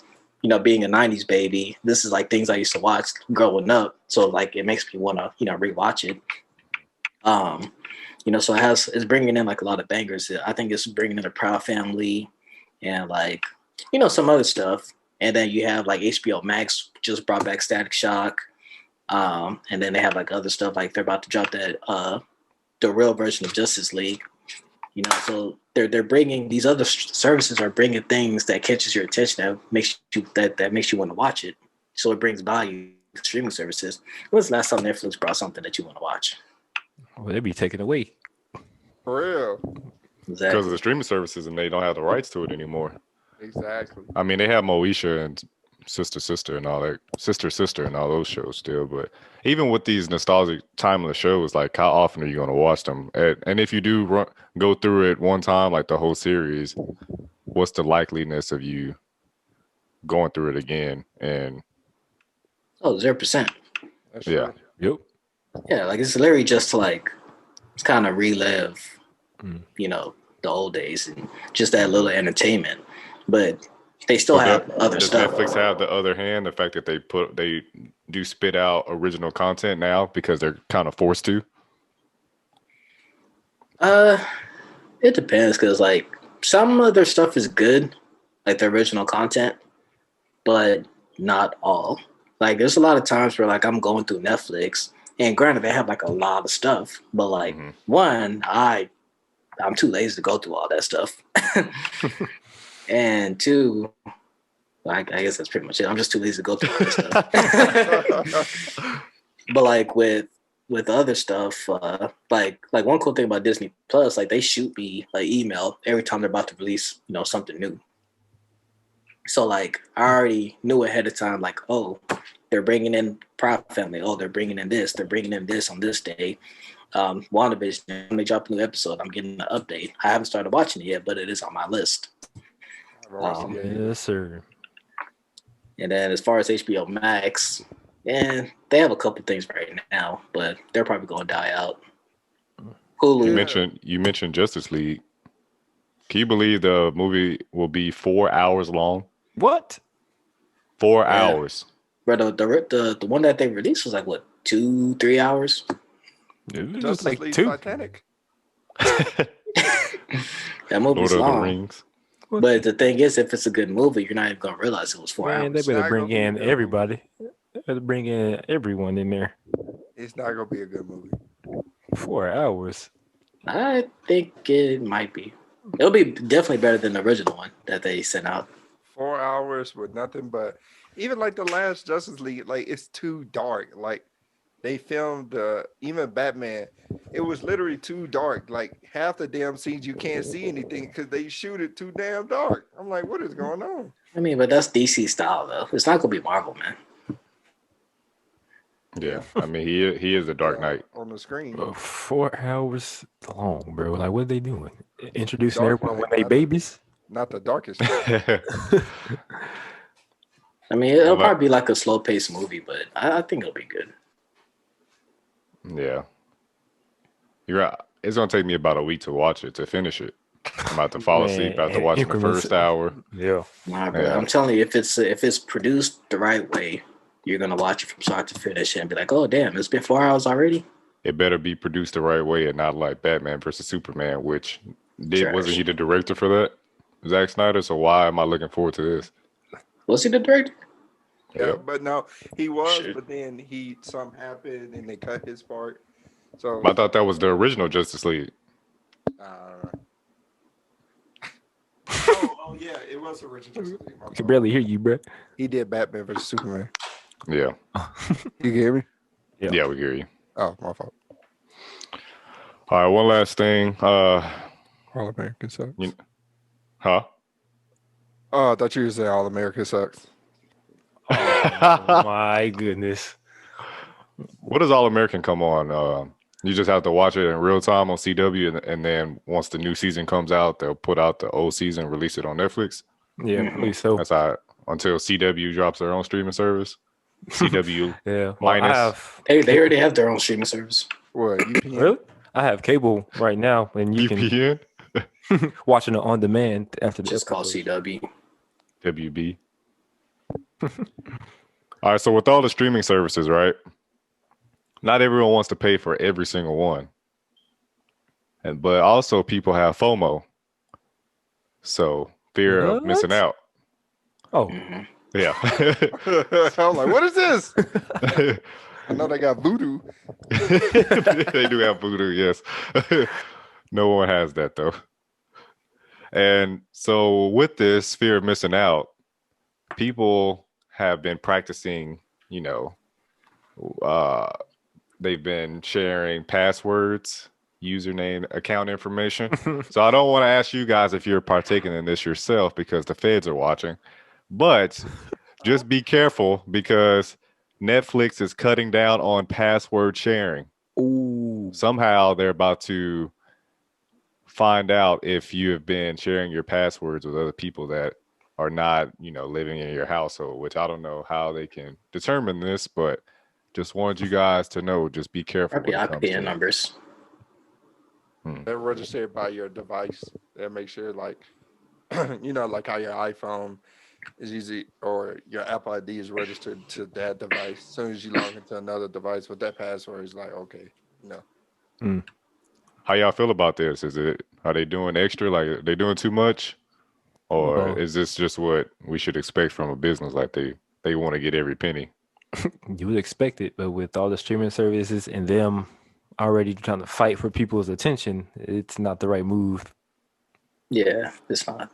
[SPEAKER 1] being a 90s baby, this is like things I used to watch growing up. So like it makes me want to, rewatch it. So it's bringing in like a lot of bangers. I think it's bringing in a Proud Family and like, some other stuff. And then you have like HBO Max just brought back Static Shock. And then they have like other stuff, like they're about to drop that, the real version of Justice League. So they're bringing these other services are bringing things that catches your attention that makes you want to watch it. So it brings value to streaming services. When's the last time Netflix brought something that you want to watch?
[SPEAKER 4] Well, they'd be taken away.
[SPEAKER 3] For real.
[SPEAKER 1] Exactly.
[SPEAKER 2] Because of the streaming services and they don't have the rights to it anymore.
[SPEAKER 3] Exactly.
[SPEAKER 2] I mean, they have Moesha and Sister and all that, Sister and all those shows still. But even with these nostalgic, timeless shows, like how often are you going to watch them? And if you do go through it one time, like the whole series, what's the likeliness of you going through it again? And
[SPEAKER 1] 0%.
[SPEAKER 3] That's
[SPEAKER 2] yeah,
[SPEAKER 3] right.
[SPEAKER 4] Yep.
[SPEAKER 1] Yeah, like it's literally just to like it's kind of relive, the old days and just that little entertainment. But They still
[SPEAKER 2] But
[SPEAKER 1] have other
[SPEAKER 2] does
[SPEAKER 1] stuff.
[SPEAKER 2] Netflix have the other hand? The fact that they do spit out original content now because they're kind of forced to.
[SPEAKER 1] It depends because like some of their stuff is good, like the original content, but not all. Like there's a lot of times where like I'm going through Netflix, and granted they have like a lot of stuff, but like one, I'm too lazy to go through all that stuff, and two, like I guess that's pretty much it. I'm just too lazy to go through all that stuff. But like with other stuff, like one cool thing about Disney Plus, like they shoot me like email every time they're about to release, something new. So like I already knew ahead of time, like, oh, they're bringing in Proud Family. Oh, they're bringing in this. They're bringing in this on this day. WandaVision, when they drop a new episode, I'm getting an update. I haven't started watching it yet, but it is on my list.
[SPEAKER 4] Yes, sir.
[SPEAKER 1] And then as far as HBO Max, they have a couple things right now, but they're probably going to die out. Hulu.
[SPEAKER 2] You mentioned Justice League. Can you believe the movie will be 4 hours long?
[SPEAKER 4] What?
[SPEAKER 2] 4 hours.
[SPEAKER 1] Bro, the one that they released was like what, 2-3 hours?
[SPEAKER 3] Justice like League Titanic.
[SPEAKER 1] That movie's
[SPEAKER 2] Lord
[SPEAKER 1] long.
[SPEAKER 2] of the Rings.
[SPEAKER 1] But the thing is, if it's a good movie, you're not even gonna realize it was 4 hours.
[SPEAKER 4] They better bring in everybody. They better bring in everyone in there.
[SPEAKER 3] It's not gonna be a good movie.
[SPEAKER 4] 4 hours.
[SPEAKER 1] I think it might be. It'll be definitely better than the original one that they sent out.
[SPEAKER 3] 4 hours with nothing but, even like the last Justice League, like it's too dark. Like they filmed even Batman, it was literally too dark. Like half the damn scenes you can't see anything because they shoot it too damn dark. I'm like, what is going on?
[SPEAKER 1] I mean, but that's DC style though. It's not gonna be Marvel, man.
[SPEAKER 2] Yeah, I mean he is the Dark Knight
[SPEAKER 3] on the screen.
[SPEAKER 4] 4 hours long, bro. Like what are they doing? Introducing
[SPEAKER 3] Dark
[SPEAKER 4] everyone when
[SPEAKER 3] Knight,
[SPEAKER 4] they babies?
[SPEAKER 3] Not the darkest.
[SPEAKER 1] I mean, it'll probably be like a slow paced movie, but I think it'll be good.
[SPEAKER 2] Yeah, you're right. It's gonna take me about a week to watch it, to finish it. I'm about to fall asleep after watching the first hour.
[SPEAKER 4] Yeah,
[SPEAKER 1] nah, bro. Yeah. I'm telling you, if it's produced the right way, you're gonna watch it from start to finish and be like, "Oh, damn, it's been 4 hours already."
[SPEAKER 2] It better be produced the right way and not like Batman versus Superman, which wasn't he the director for that, Zack Snyder? So why am I looking forward to this?
[SPEAKER 1] Was he the director?
[SPEAKER 3] Yeah, but no, he was. But then something happened and they cut his part. So
[SPEAKER 2] I thought that was the original Justice League.
[SPEAKER 3] Oh yeah, it was original Justice League.
[SPEAKER 4] I can barely hear you, bro.
[SPEAKER 3] He did Batman versus Superman.
[SPEAKER 2] Yeah.
[SPEAKER 3] You can hear me?
[SPEAKER 2] Yeah, we hear you.
[SPEAKER 3] Oh, my fault.
[SPEAKER 2] All right, one last thing.
[SPEAKER 3] All American sucks.
[SPEAKER 2] Huh?
[SPEAKER 3] Oh, I thought you were saying All American sucks.
[SPEAKER 4] Oh my goodness.
[SPEAKER 2] What does All American come on? You just have to watch it in real time on CW, and then once the new season comes out, they'll put out the old season, release it on Netflix.
[SPEAKER 4] Yeah, please so.
[SPEAKER 2] That's how until CW drops their own streaming service. CW,
[SPEAKER 4] yeah,
[SPEAKER 2] minus.
[SPEAKER 1] They already have their own streaming service.
[SPEAKER 3] What? UPN?
[SPEAKER 4] Really? I have cable right now, and you
[SPEAKER 2] VPN?
[SPEAKER 4] can watching it on demand after the
[SPEAKER 1] just called CW.
[SPEAKER 2] WB. All right, so with all the streaming services, right? Not everyone wants to pay for every single one, but also people have FOMO, so fear of missing out.
[SPEAKER 4] Oh,
[SPEAKER 2] yeah.
[SPEAKER 3] I'm like, what is this? I know they got voodoo.
[SPEAKER 2] They do have voodoo, yes. No one has that though. And so with this fear of missing out, people have been practicing, they've been sharing passwords, username, account information. So I don't want to ask you guys if you're partaking in this yourself because the feds are watching, but just be careful because Netflix is cutting down on password sharing.
[SPEAKER 4] Ooh.
[SPEAKER 2] Somehow they're about to find out if you have been sharing your passwords with other people that are not, living in your household, which I don't know how they can determine this, but just wanted you guys to know, just be careful.
[SPEAKER 1] Probably IPN numbers.
[SPEAKER 3] They're registered by your device. They make sure, like, like how your iPhone It's easy, or your Apple ID is registered to that device. As soon as you log into another device with that password, it's like, okay, no.
[SPEAKER 2] How y'all feel about this? Are they doing extra? Like, are they doing too much? Or
[SPEAKER 4] Well,
[SPEAKER 2] is this just what we should expect from a business? Like they want to get every penny.
[SPEAKER 4] you would expect it, but with all the streaming services and them already trying to fight for people's attention, it's not the right move.
[SPEAKER 1] Yeah, it's not.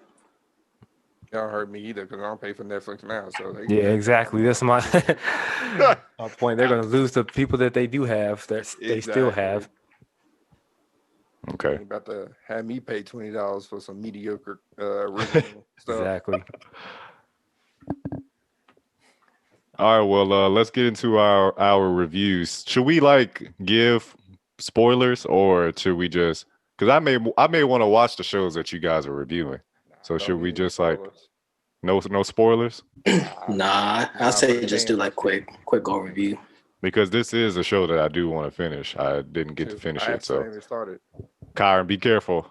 [SPEAKER 3] Y'all hurt me either because I don't pay for Netflix now. So
[SPEAKER 4] Yeah, exactly. That's my my point. They're going to lose the people that they do have that they still have.
[SPEAKER 2] Okay.
[SPEAKER 3] You about to have me pay $20 for some mediocre original stuff.
[SPEAKER 4] Exactly.
[SPEAKER 2] All right. Well, let's get into our reviews. Should we like give spoilers, or should we just? Because I may want to watch the shows that you guys are reviewing. So
[SPEAKER 3] Don't
[SPEAKER 2] should we
[SPEAKER 3] need
[SPEAKER 2] just
[SPEAKER 3] spoilers.
[SPEAKER 2] like no spoilers?
[SPEAKER 1] Nah, I'll say just do like quick overview.
[SPEAKER 2] Because this is a show that I do want to finish. I didn't get to finish
[SPEAKER 3] I
[SPEAKER 2] it. So
[SPEAKER 3] even started.
[SPEAKER 2] Kyron, be careful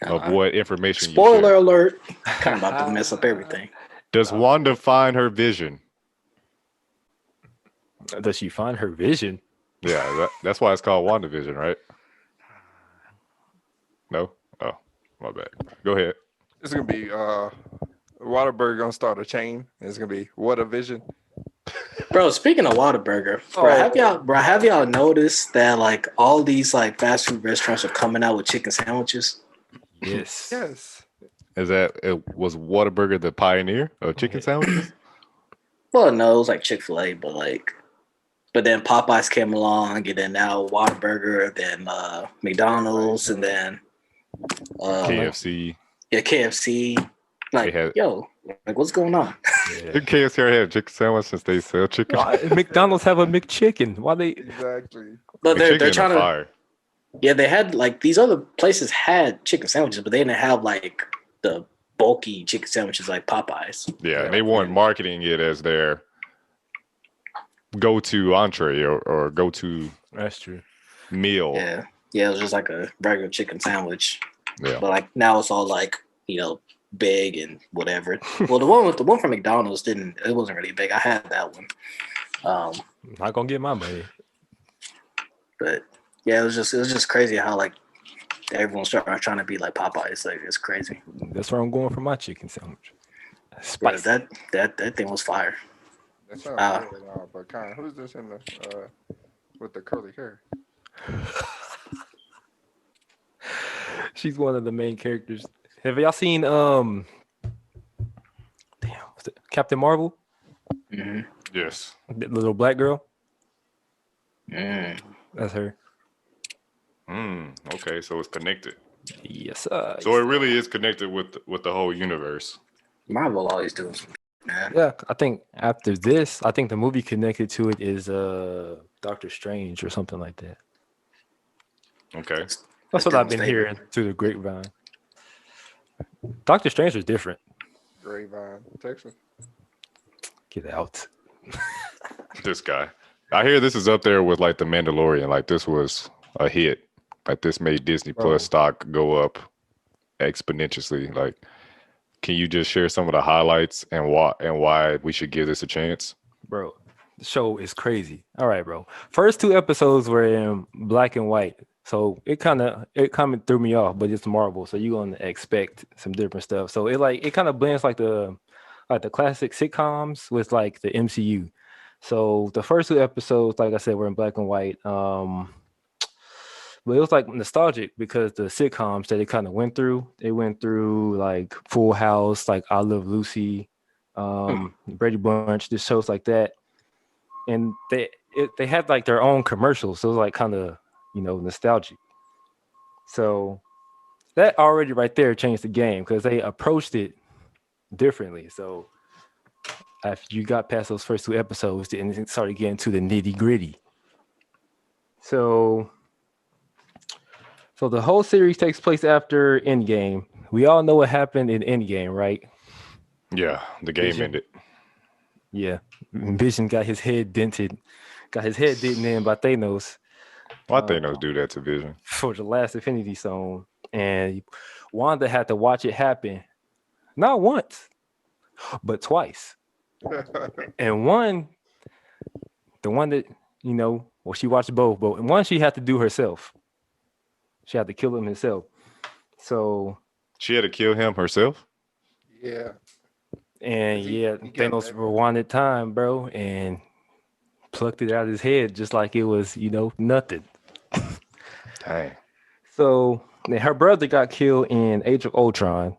[SPEAKER 2] of what information you
[SPEAKER 1] Spoiler
[SPEAKER 2] share.
[SPEAKER 1] alert! Kind of about to mess up everything.
[SPEAKER 2] Does Wanda find her vision?
[SPEAKER 4] Does she find her vision?
[SPEAKER 2] Yeah, that's why it's called WandaVision, right? No? Oh, my bad. Go ahead.
[SPEAKER 3] It's gonna be Waterburger gonna start a chain. It's gonna be What a Vision.
[SPEAKER 1] Bro, speaking of Whataburger, have y'all noticed that like all these like fast food restaurants are coming out with chicken sandwiches?
[SPEAKER 4] Yes.
[SPEAKER 3] Yes.
[SPEAKER 2] Was Whataburger the pioneer of chicken sandwiches?
[SPEAKER 1] Well, no, it was like Chick-fil-A, but then Popeyes came along, and then now Whataburger, then McDonald's, and then
[SPEAKER 2] KFC.
[SPEAKER 1] Yeah, KFC. Like, what's going on?
[SPEAKER 4] Yeah.
[SPEAKER 2] KFC already had a chicken sandwich since they sell chicken.
[SPEAKER 4] McDonald's have a McChicken. Why they?
[SPEAKER 3] Exactly.
[SPEAKER 1] But they're
[SPEAKER 2] McChicken
[SPEAKER 1] trying to.
[SPEAKER 2] fire.
[SPEAKER 1] Yeah, they had like these other places had chicken sandwiches, but they didn't have like the bulky chicken sandwiches like Popeyes.
[SPEAKER 2] Yeah, and they weren't marketing it as their go-to entree or go-to
[SPEAKER 4] That's true.
[SPEAKER 2] meal.
[SPEAKER 1] Yeah, it was just like a regular chicken sandwich.
[SPEAKER 2] Yeah.
[SPEAKER 1] But like now it's all like big and whatever. Well, the one from McDonald's wasn't really big. I had that one.
[SPEAKER 4] Not gonna get my money.
[SPEAKER 1] But yeah, it was just crazy how like everyone's trying to be like Popeyes. Like it's crazy.
[SPEAKER 4] That's where I'm going for my chicken sandwich.
[SPEAKER 1] But
[SPEAKER 4] Spicy.
[SPEAKER 1] that thing was fire.
[SPEAKER 3] That sounds good, but kind of, who's this in the with the curly hair?
[SPEAKER 4] She's one of the main characters. Have y'all seen what's it, Captain Marvel?
[SPEAKER 1] Mm-hmm.
[SPEAKER 2] Yes.
[SPEAKER 4] The little black girl?
[SPEAKER 1] Mm.
[SPEAKER 4] That's her.
[SPEAKER 2] Okay, so it's connected.
[SPEAKER 4] Yes.
[SPEAKER 2] So it really is connected with the whole universe.
[SPEAKER 1] Marvel always doing some man.
[SPEAKER 4] Yeah, I think after this, I think the movie connected to it is Doctor Strange or something like that.
[SPEAKER 2] Okay.
[SPEAKER 4] That's what I've been hearing through the grapevine. Doctor Strange was different.
[SPEAKER 3] Grapevine, Texas.
[SPEAKER 4] Get out.
[SPEAKER 2] This guy. I hear this is up there with like The Mandalorian. Like this was a hit. Like this made Disney Plus stock go up exponentially. Like, can you just share some of the highlights and why we should give this a chance?
[SPEAKER 4] Bro, the show is crazy. All right, bro. First 2 episodes were in black and white. So it kind of threw me off, but it's Marvel, so you're gonna expect some different stuff. So it kind of blends like the classic sitcoms with like the MCU. So the first 2 episodes, like I said, were in black and white. But it was like nostalgic because the sitcoms that it kind of went through like Full House, like I Love Lucy, Brady Bunch, just shows like that. And they had like their own commercials, so it was like kind of nostalgic. So that already right there changed the game because they approached it differently. So after you got past those first 2 episodes and it started getting to the nitty gritty. So the whole series takes place after Endgame. We all know what happened in Endgame, right?
[SPEAKER 2] Yeah, the game ended.
[SPEAKER 4] Yeah, Vision got his head dented in by Thanos.
[SPEAKER 2] Why Thanos do that to Vision?
[SPEAKER 4] For the last Infinity Stone. And Wanda had to watch it happen. Not once, but twice. And one, the one that, well, she watched both, but one she had to do herself. She had to kill him herself. So
[SPEAKER 2] She had to kill him herself?
[SPEAKER 3] Yeah.
[SPEAKER 4] And
[SPEAKER 3] He got
[SPEAKER 4] Thanos
[SPEAKER 3] that.
[SPEAKER 4] rewinded time, bro, and plucked it out of his head just like it was, nothing.
[SPEAKER 2] Dang.
[SPEAKER 4] So then her brother got killed in Age of Ultron.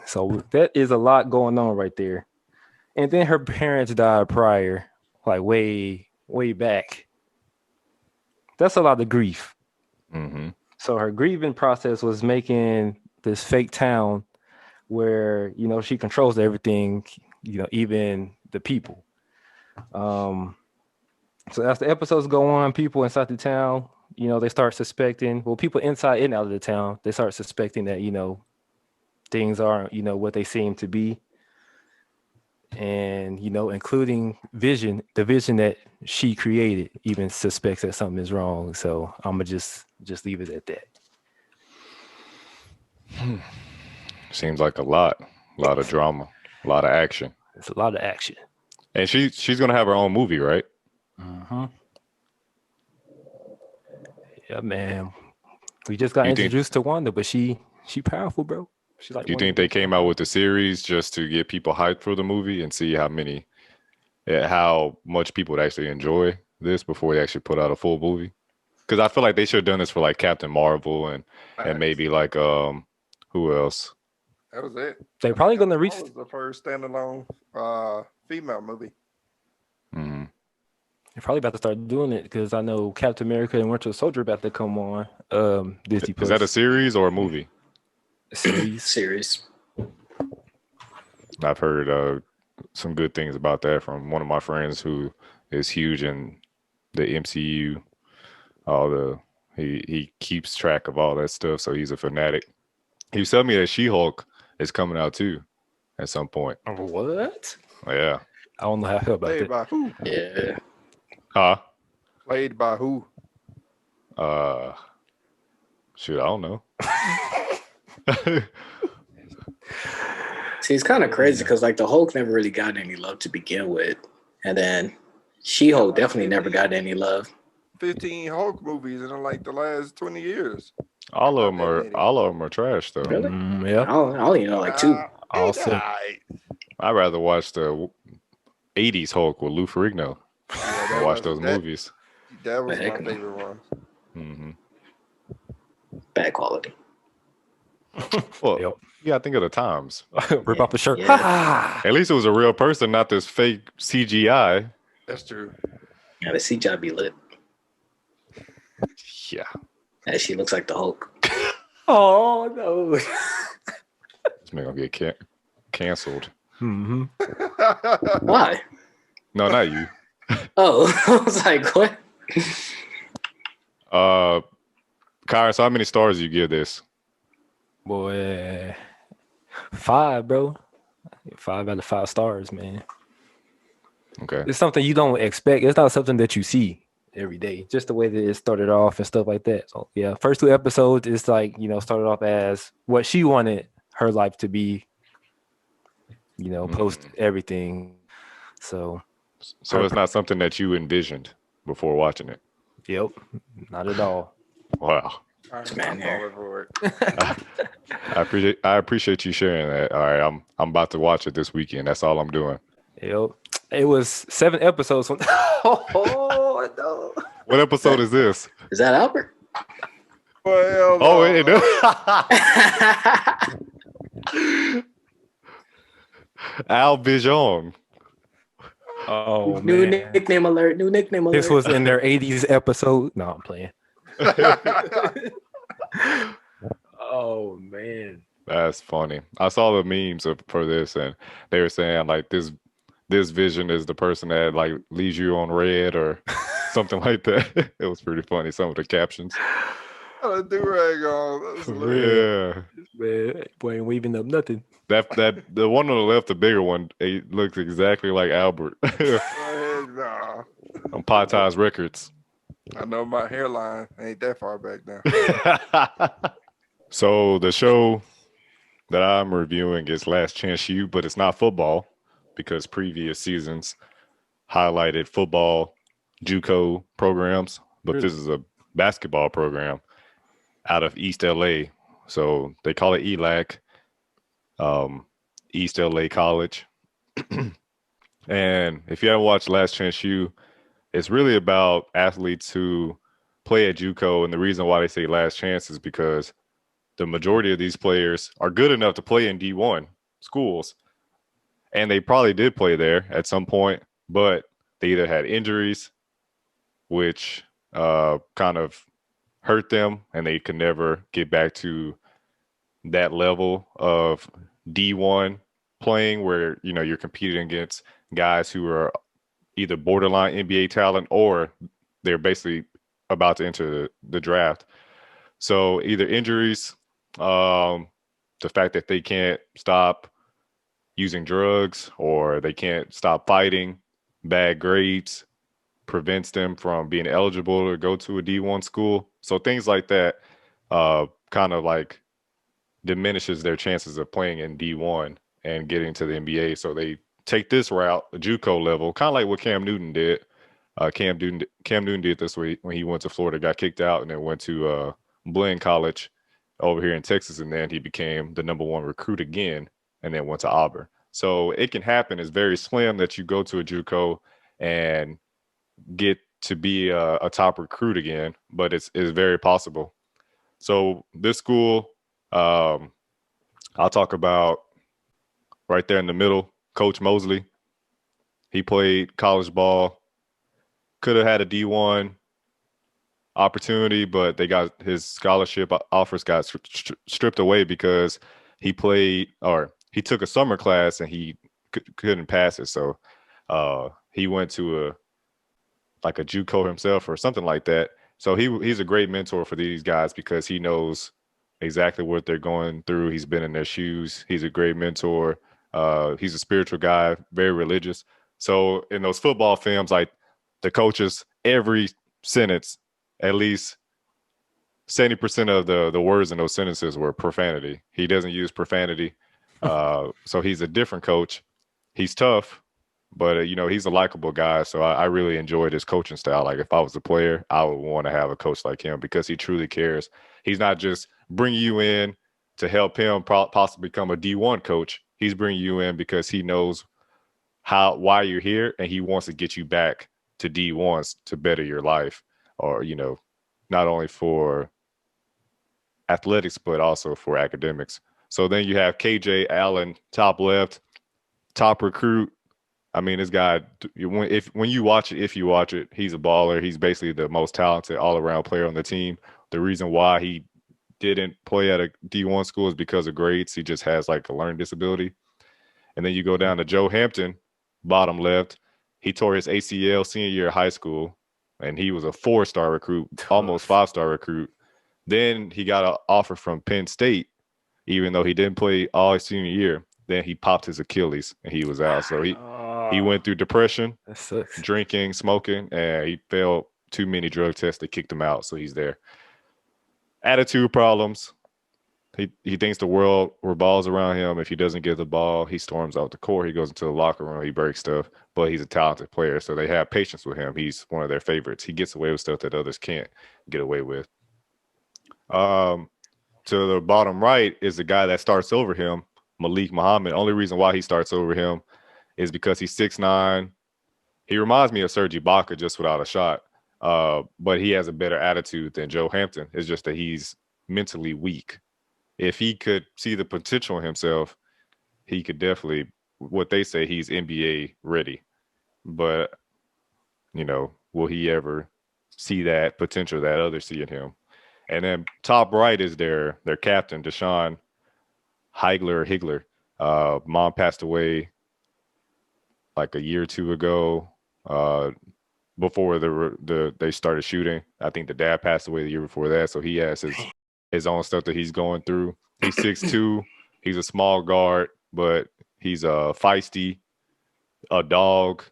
[SPEAKER 4] So that is a lot going on right there. And then her parents died prior, like way, way back. That's a lot of grief.
[SPEAKER 2] Mm-hmm.
[SPEAKER 4] So her grieving process was making this fake town where, she controls everything, even the people. So as the episodes go on, people inside the town, they start suspecting, people inside and out of the town, they start suspecting that, things aren't, what they seem to be. And, including Vision, the Vision that she created, even suspects that something is wrong. So I'm going to just leave it at that.
[SPEAKER 2] Seems like a lot of drama, a lot of action.
[SPEAKER 4] It's a lot of action.
[SPEAKER 2] And she's gonna have her own movie, right?
[SPEAKER 4] Mm-hmm. Yeah, man. We just got
[SPEAKER 2] You think-
[SPEAKER 4] introduced to Wanda, but she powerful, bro. She's like.
[SPEAKER 2] Do you think they came out with the series just to get people hyped for the movie and see how much people would actually enjoy this before they actually put out a full movie? Because I feel like they should have done this for like Captain Marvel and maybe like who else?
[SPEAKER 3] That was it.
[SPEAKER 4] They're probably gonna reach.
[SPEAKER 3] That was the first standalone female movie.
[SPEAKER 2] Mm-hmm.
[SPEAKER 4] They're probably about to start doing it because I know Captain America and Winter Soldier about to come on Disney Plus.
[SPEAKER 2] Is that a series or a movie?
[SPEAKER 1] Series.
[SPEAKER 2] I've heard some good things about that from one of my friends who is huge in the MCU. He keeps track of all that stuff, so he's a fanatic. He was telling me that She-Hulk is coming out too at some point.
[SPEAKER 4] What?
[SPEAKER 2] Yeah.
[SPEAKER 4] I don't know how I feel about
[SPEAKER 3] Played
[SPEAKER 4] that.
[SPEAKER 3] by who?
[SPEAKER 1] Yeah.
[SPEAKER 2] Huh?
[SPEAKER 3] Played by who?
[SPEAKER 2] Shoot, I don't know.
[SPEAKER 1] See, it's kind of crazy because like the Hulk never really got any love to begin with, and then She-Hulk definitely never got any love.
[SPEAKER 3] 15 Hulk movies in like the last 20 years.
[SPEAKER 2] all of them are trash though.
[SPEAKER 1] Really? I
[SPEAKER 4] Yeah.
[SPEAKER 1] only know like two.
[SPEAKER 4] Also,
[SPEAKER 2] I'd rather watch the 80s Hulk with Lou Ferrigno. I watch those movies.
[SPEAKER 3] That was my
[SPEAKER 1] Heck no.
[SPEAKER 3] favorite one.
[SPEAKER 2] Mm-hmm.
[SPEAKER 1] Bad quality.
[SPEAKER 2] Well,
[SPEAKER 4] Yep.
[SPEAKER 2] you gotta think of the times.
[SPEAKER 4] rip off the shirt.
[SPEAKER 1] Yeah.
[SPEAKER 4] Ha!
[SPEAKER 2] At least it was a real person, not this fake CGI.
[SPEAKER 3] That's true.
[SPEAKER 1] Yeah, the CGI be lit.
[SPEAKER 2] Yeah.
[SPEAKER 1] And she looks like the Hulk.
[SPEAKER 4] Oh no.
[SPEAKER 2] This man gonna get canceled.
[SPEAKER 4] Mm-hmm.
[SPEAKER 1] Why?
[SPEAKER 2] No, not you.
[SPEAKER 1] Oh, I was like, what?
[SPEAKER 2] Kyron, so how many stars do you give this?
[SPEAKER 4] Boy, 5, bro. 5 out of 5 stars, man.
[SPEAKER 2] Okay.
[SPEAKER 4] It's something you don't expect. It's not something that you see every day. Just the way that it started off and stuff like that. So yeah, first 2 episodes, it's like, started off as what she wanted her life to be, post everything. So
[SPEAKER 2] it's not something that you envisioned before watching it.
[SPEAKER 4] yep, not at all.
[SPEAKER 2] Wow.
[SPEAKER 1] Man, here.
[SPEAKER 3] For it.
[SPEAKER 2] I appreciate you sharing that. All right, I'm about to watch it this weekend. That's all I'm doing.
[SPEAKER 4] Yep. It was 7 episodes. Oh no.
[SPEAKER 2] What episode is this?
[SPEAKER 1] Is that Albert?
[SPEAKER 3] Well,
[SPEAKER 2] Oh, it Al Bijon.
[SPEAKER 4] Oh
[SPEAKER 1] New
[SPEAKER 4] man.
[SPEAKER 1] nickname alert. New nickname alert.
[SPEAKER 4] This was in their 80s episode. No, I'm playing. Oh man.
[SPEAKER 2] That's funny. I saw the memes for this, and they were saying like this Vision is the person that like leaves you on red or something like that. It was pretty funny. Some of the captions.
[SPEAKER 3] a do-rag on. That's hilarious.
[SPEAKER 2] Yeah.
[SPEAKER 4] Man, boy ain't weaving up nothing.
[SPEAKER 2] That the one on the left, the bigger one, it looks exactly like Albert
[SPEAKER 3] Nah.
[SPEAKER 2] on Potty's Records.
[SPEAKER 3] I know my hairline ain't that far back now.
[SPEAKER 2] So the show that I'm reviewing is Last Chance U, but it's not football because previous seasons highlighted football JUCO programs, but this is a basketball program out of East LA. So they call it ELAC, East LA College. And if you haven't watched Last Chance U, it's really about athletes who play at JUCO. And the reason why they say last chance is because the majority of these players are good enough to play in D1 schools. And they probably did play there at some point, but they either had injuries, which kind of hurt them, and they could never get back to that level of D1 playing where, you know, you're competing against guys who are either borderline NBA talent or they're basically about to enter the draft. So either injuries, the fact that they can't stop using drugs or they can't stop fighting, bad grades prevents them from being eligible to go to a D1 school. So things like that kind of like diminishes their chances of playing in D1 and getting to the NBA. So they take this route, the JUCO level, kind of like what Cam Newton did. Cam Newton did this week when he went to Florida, got kicked out, and then went to Blinn College over here in Texas, and then he became the #1 recruit again, and then went to Auburn. So it can happen. It's very slim that you go to a JUCO and get to be a top recruit again, but it's very possible. So this school, I'll talk about right there in the middle, Coach Mosley. He played college ball, could have had a D1 opportunity, but they got his scholarship offers got stripped away because he took a summer class and he couldn't pass it. So he went to a JUCO himself or something like that. So he's a great mentor for these guys because he knows exactly what they're going through. He's been in their shoes. He's a great mentor. He's a spiritual guy, very religious. So in those football films, like the coaches, every sentence, at least 70% of the words in those sentences were profanity. He doesn't use profanity. So he's a different coach. He's tough, but you know, he's a likable guy. So I really enjoyed his coaching style. Like if I was a player, I would want to have a coach like him because he truly cares. He's not just bringing you in to help him possibly become a D1 coach. He's bringing you in because he knows why you're here, and he wants to get you back to D1s to better your life, or, you know, not only for athletics, but also for academics. So then you have KJ Allen, top left, top recruit. I mean, this guy, when you watch it, he's a baller. He's basically the most talented all-around player on the team. The reason why he didn't play at a D1 school is because of grades. He just has like a learning disability. And then you go down to Joe Hampton, bottom left. He tore his ACL senior year of high school, and he was a 4-star recruit, almost 5-star recruit. Then he got an offer from Penn State, even though he didn't play all his senior year. Then he popped his Achilles, and he was out. So he went through depression, drinking, smoking, and he failed too many drug tests. They kicked him out, so he's there. Attitude problems. He thinks the world revolves around him. If he doesn't get the ball, he storms out the court. He goes into the locker room. He breaks stuff, but he's a talented player, so they have patience with him. He's one of their favorites. He gets away with stuff that others can't get away with. To the bottom right is the guy that starts over him, Malik Muhammad. Only reason why he starts over him is because he's 6'9". He reminds me of Serge Ibaka just without a shot, but he has a better attitude than Joe Hampton. It's just that he's mentally weak. If he could see the potential in himself, he could definitely, what they say, he's NBA ready. But, you know, will he ever see that potential that others see in him? And then top right is their captain, Deshaun Higler. Mom passed away like a year or two ago, before they started shooting. I think the dad passed away the year before that, so he has his own stuff that he's going through. He's 6'2". He's a small guard, but he's feisty, a dog.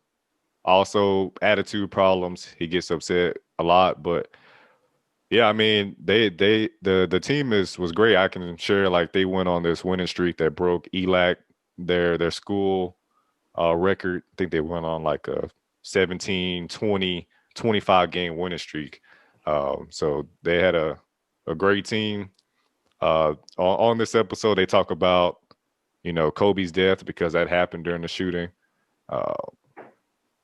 [SPEAKER 2] Also, attitude problems. He gets upset a lot, but Yeah, I mean, the team was great. I can share like they went on this winning streak that broke ELAC, their school record. I think they went on like a 17, 20, 25 game winning streak. So they had a great team. On this episode, they talk about, Kobe's death because that happened during the shooting. Uh,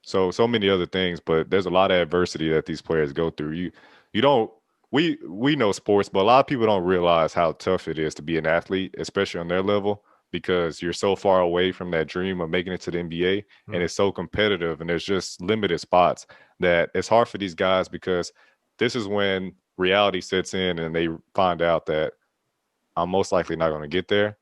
[SPEAKER 2] so many other things, but there's a lot of adversity that these players go through. You don't we know sports, but a lot of people don't realize how tough it is to be an athlete, especially on their level, because you're so far away from that dream of making it to the NBA, and it's so competitive, and there's just limited spots that it's hard for these guys because this is when reality sets in and they find out that I'm most likely not going to get there.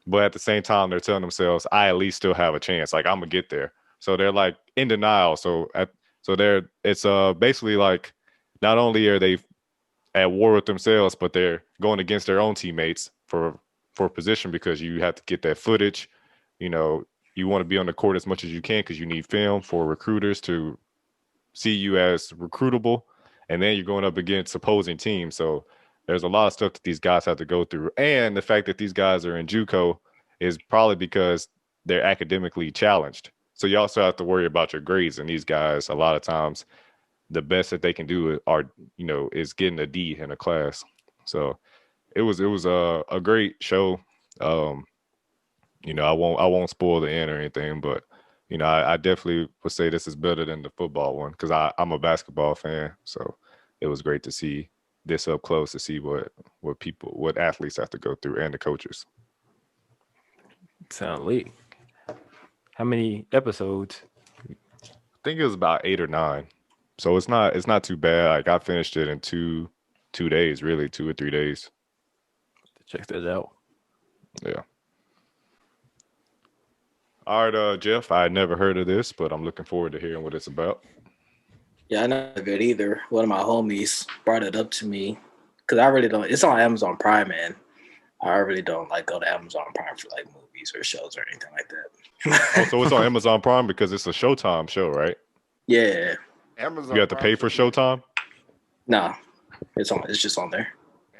[SPEAKER 2] But at the same time, they're telling themselves, I at least still have a chance. Like, I'm gonna get there. So they're like in denial. It's basically like not only are they at war with themselves, but they're going against their own teammates for position because you have to get that footage. You want to be on the court as much as you can because you need film for recruiters to see you as recruitable. And then you're going up against opposing teams. So there's a lot of stuff that these guys have to go through. And the fact that these guys are in JUCO is probably because they're academically challenged. So you also have to worry about your grades. And these guys, a lot of times, the best that they can do is getting a D in a class. So it was a great show. I won't spoil the end or anything, but I definitely would say this is better than the football one because I'm a basketball fan. So it was great to see this up close to see what athletes have to go through and the coaches.
[SPEAKER 4] Sound late. How many episodes?
[SPEAKER 2] I think it was about 8 or 9. So it's not too bad. Like I finished it in two days, really 2 or 3 days.
[SPEAKER 4] Check that out.
[SPEAKER 2] Yeah. All right, Jeff, I had never heard of this, but I'm looking forward to hearing what it's about.
[SPEAKER 1] Yeah, I never good either. One of my homies brought it up to me because I really don't. It's on Amazon Prime, man. I really don't like go to Amazon Prime for like movies or shows or anything like that.
[SPEAKER 2] So it's on Amazon Prime because it's a Showtime show, right?
[SPEAKER 1] Yeah.
[SPEAKER 3] Amazon.
[SPEAKER 2] You have to pay for Showtime?
[SPEAKER 1] No, it's just on there.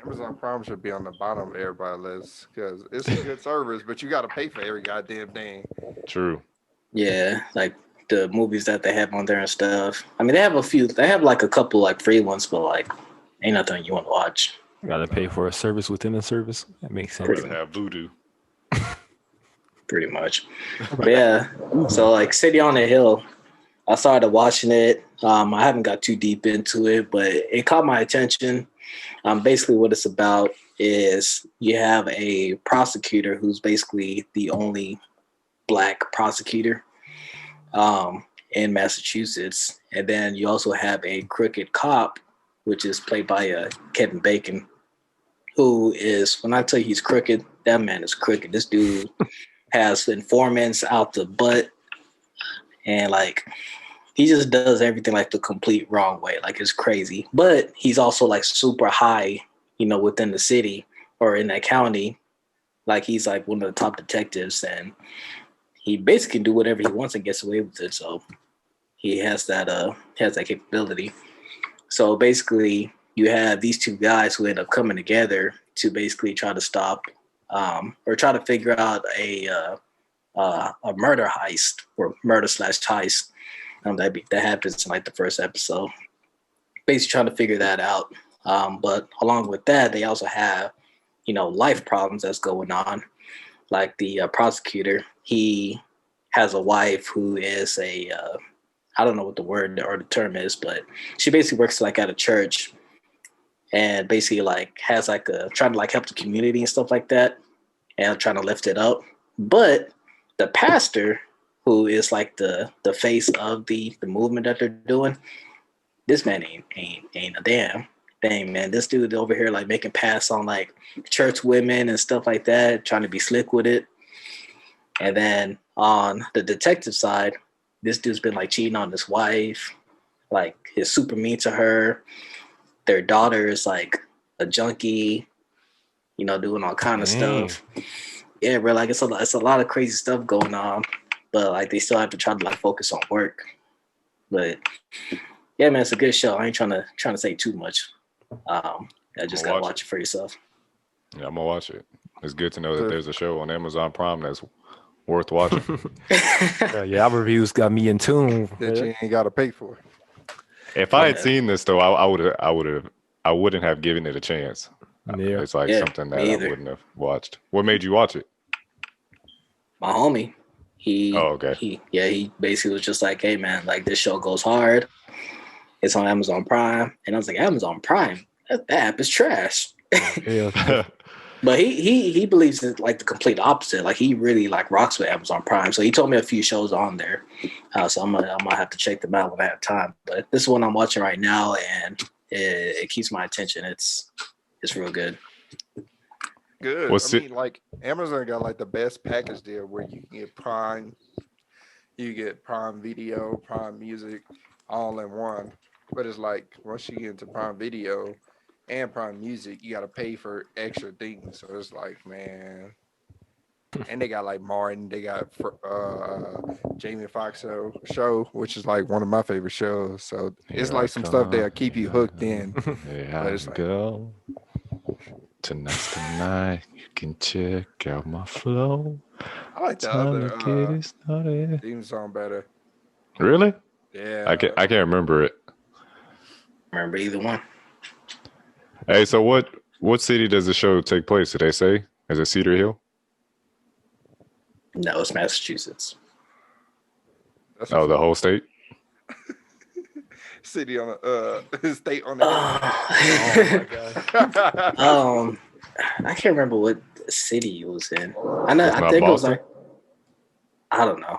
[SPEAKER 3] Amazon Prime should be on the bottom of everybody's list because it's a good service, but you got to pay for every goddamn thing.
[SPEAKER 2] True.
[SPEAKER 1] Yeah, like the movies that they have on there and stuff. I mean, they have a few. They have like a couple like free ones, but like ain't nothing you want to watch.
[SPEAKER 4] You gotta pay for a service within a service. That makes sense.
[SPEAKER 2] I'd rather have Voodoo.
[SPEAKER 1] Pretty much. But yeah, so like City on the Hill, I started watching it. I haven't got too deep into it, but it caught my attention. Basically what it's about is you have a prosecutor who's basically the only Black prosecutor in Massachusetts. And then you also have a crooked cop, which is played by Kevin Bacon, who is, when I tell you he's crooked, that man is crooked. This dude has informants out the butt, and like he just does everything like the complete wrong way. Like it's crazy. But he's also like super high, within the city or in that county. Like he's like one of the top detectives, and he basically can do whatever he wants and gets away with it. So he has that capability. So basically you have these two guys who end up coming together to basically try to stop or try to figure out a murder heist or murder/heist that happens in like the first episode. Basically trying to figure that out. But along with that, they also have, life problems that's going on. Like the prosecutor, he has a wife who is I don't know what the word or the term is, but she basically works like at a church and basically like has like trying to like help the community and stuff like that and trying to lift it up. But the pastor, who is like the face of the movement that they're doing, this man ain't a damn thing, man. This dude over here like making pass on like church women and stuff like that, trying to be slick with it. And then on the detective side, this dude's been like cheating on his wife, like he's super mean to her. Their daughter is like a junkie, doing all kind of stuff. Yeah, bro, like it's a lot of crazy stuff going on, but like they still have to try to like focus on work. But yeah, man, it's a good show. I ain't trying to say too much. I just gotta watch it for yourself.
[SPEAKER 2] Yeah, I'm gonna watch it. It's good to know that there's a show on Amazon Prime that's worth watching.
[SPEAKER 4] Yeah, our reviews got me in tune.
[SPEAKER 3] That you ain't got to pay for.
[SPEAKER 2] If I had seen this though, I wouldn't have given it a chance.
[SPEAKER 4] Yeah.
[SPEAKER 2] It's like something that I
[SPEAKER 1] either.
[SPEAKER 2] wouldn't have watched. What made you watch it?
[SPEAKER 1] My homie, he basically was just like, hey man, like this show goes hard. It's on Amazon Prime. And I was like, Amazon Prime? That app is trash.
[SPEAKER 4] Yeah.
[SPEAKER 1] But he believes it's like the complete opposite. Like he really like rocks with Amazon Prime. So he told me a few shows on there. So I might have to check them out when I have time. But this is one I'm watching right now, and it keeps my attention. It's real good.
[SPEAKER 3] Good. I mean, like Amazon got like the best package deal where you can get Prime, you get Prime Video, Prime Music, all in one. But it's like once you get into Prime Video and Prime Music, you got to pay for extra things. So it's like, man. And they got like Martin, they got Jamie Foxx show, which is like one of my favorite shows. So it's like some stuff that'll keep you hooked in.
[SPEAKER 2] Yeah,
[SPEAKER 3] But it's like,
[SPEAKER 2] go. Tonight, you can check out my flow.
[SPEAKER 3] I like the
[SPEAKER 2] Time to get
[SPEAKER 3] other
[SPEAKER 2] it started.
[SPEAKER 3] theme song better.
[SPEAKER 2] Really?
[SPEAKER 3] Yeah.
[SPEAKER 2] I can't remember it.
[SPEAKER 1] Remember either one.
[SPEAKER 2] Hey, so what city does the show take place? Did they say? Is it Cedar Hill?
[SPEAKER 1] No, it's Massachusetts.
[SPEAKER 2] The whole state?
[SPEAKER 3] City on the state on the
[SPEAKER 4] Oh my god.
[SPEAKER 1] I can't remember what city it was in. I think
[SPEAKER 2] Boston?
[SPEAKER 1] it was like, I don't know.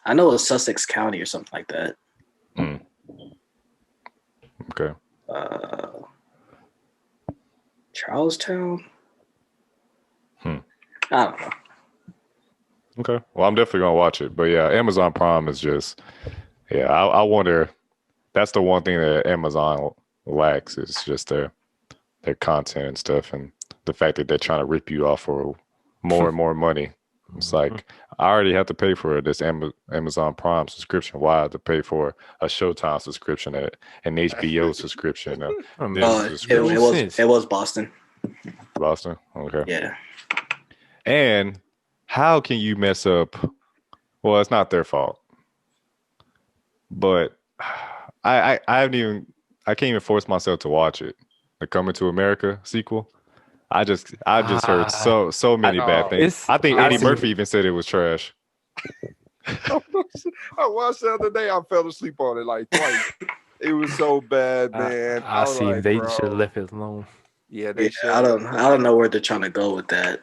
[SPEAKER 1] I know it's Sussex County or something like that.
[SPEAKER 2] Mm. Okay.
[SPEAKER 1] Charlestown.
[SPEAKER 2] I
[SPEAKER 1] don't know.
[SPEAKER 2] Okay. Well, I'm definitely gonna watch it. But yeah, Amazon Prime is just I wonder. That's the one thing that Amazon lacks is just their content and stuff, and the fact that they're trying to rip you off for more and more money. It's like I already have to pay for this Amazon Prime subscription. Why I have to pay for a Showtime subscription, an HBO subscription?
[SPEAKER 1] It was Boston.
[SPEAKER 2] Boston. Okay.
[SPEAKER 1] Yeah.
[SPEAKER 2] And how can you mess up? Well, it's not their fault, but I can't even force myself to watch it. The Coming to America sequel. I just heard so many bad things. I think Eddie Murphy even said it was trash.
[SPEAKER 3] I watched the other day. I fell asleep on it like twice. It was so bad, man.
[SPEAKER 4] I see. Like, they should have left it alone.
[SPEAKER 3] Yeah, they should.
[SPEAKER 1] I don't know where they're trying to go with that.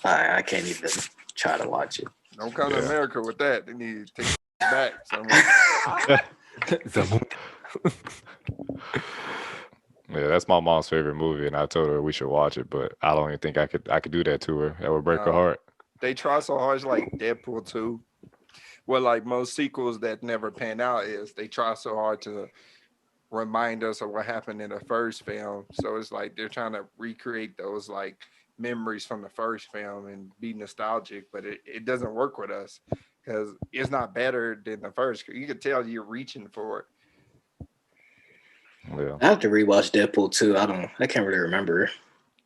[SPEAKER 1] I can't even try to watch it.
[SPEAKER 3] Don't come to America with that. They need to take it back.
[SPEAKER 2] Yeah, that's my mom's favorite movie, and I told her we should watch it, but I don't even think I could do that to her. That would break her heart.
[SPEAKER 3] They try so hard, it's like Deadpool 2. Well, like most sequels that never pan out is they try so hard to remind us of what happened in the first film. So it's like they're trying to recreate those like memories from the first film and be nostalgic, but it doesn't work with us because it's not better than the first. You can tell you're reaching for it.
[SPEAKER 2] Yeah.
[SPEAKER 1] I have to rewatch Deadpool 2. I can't really remember.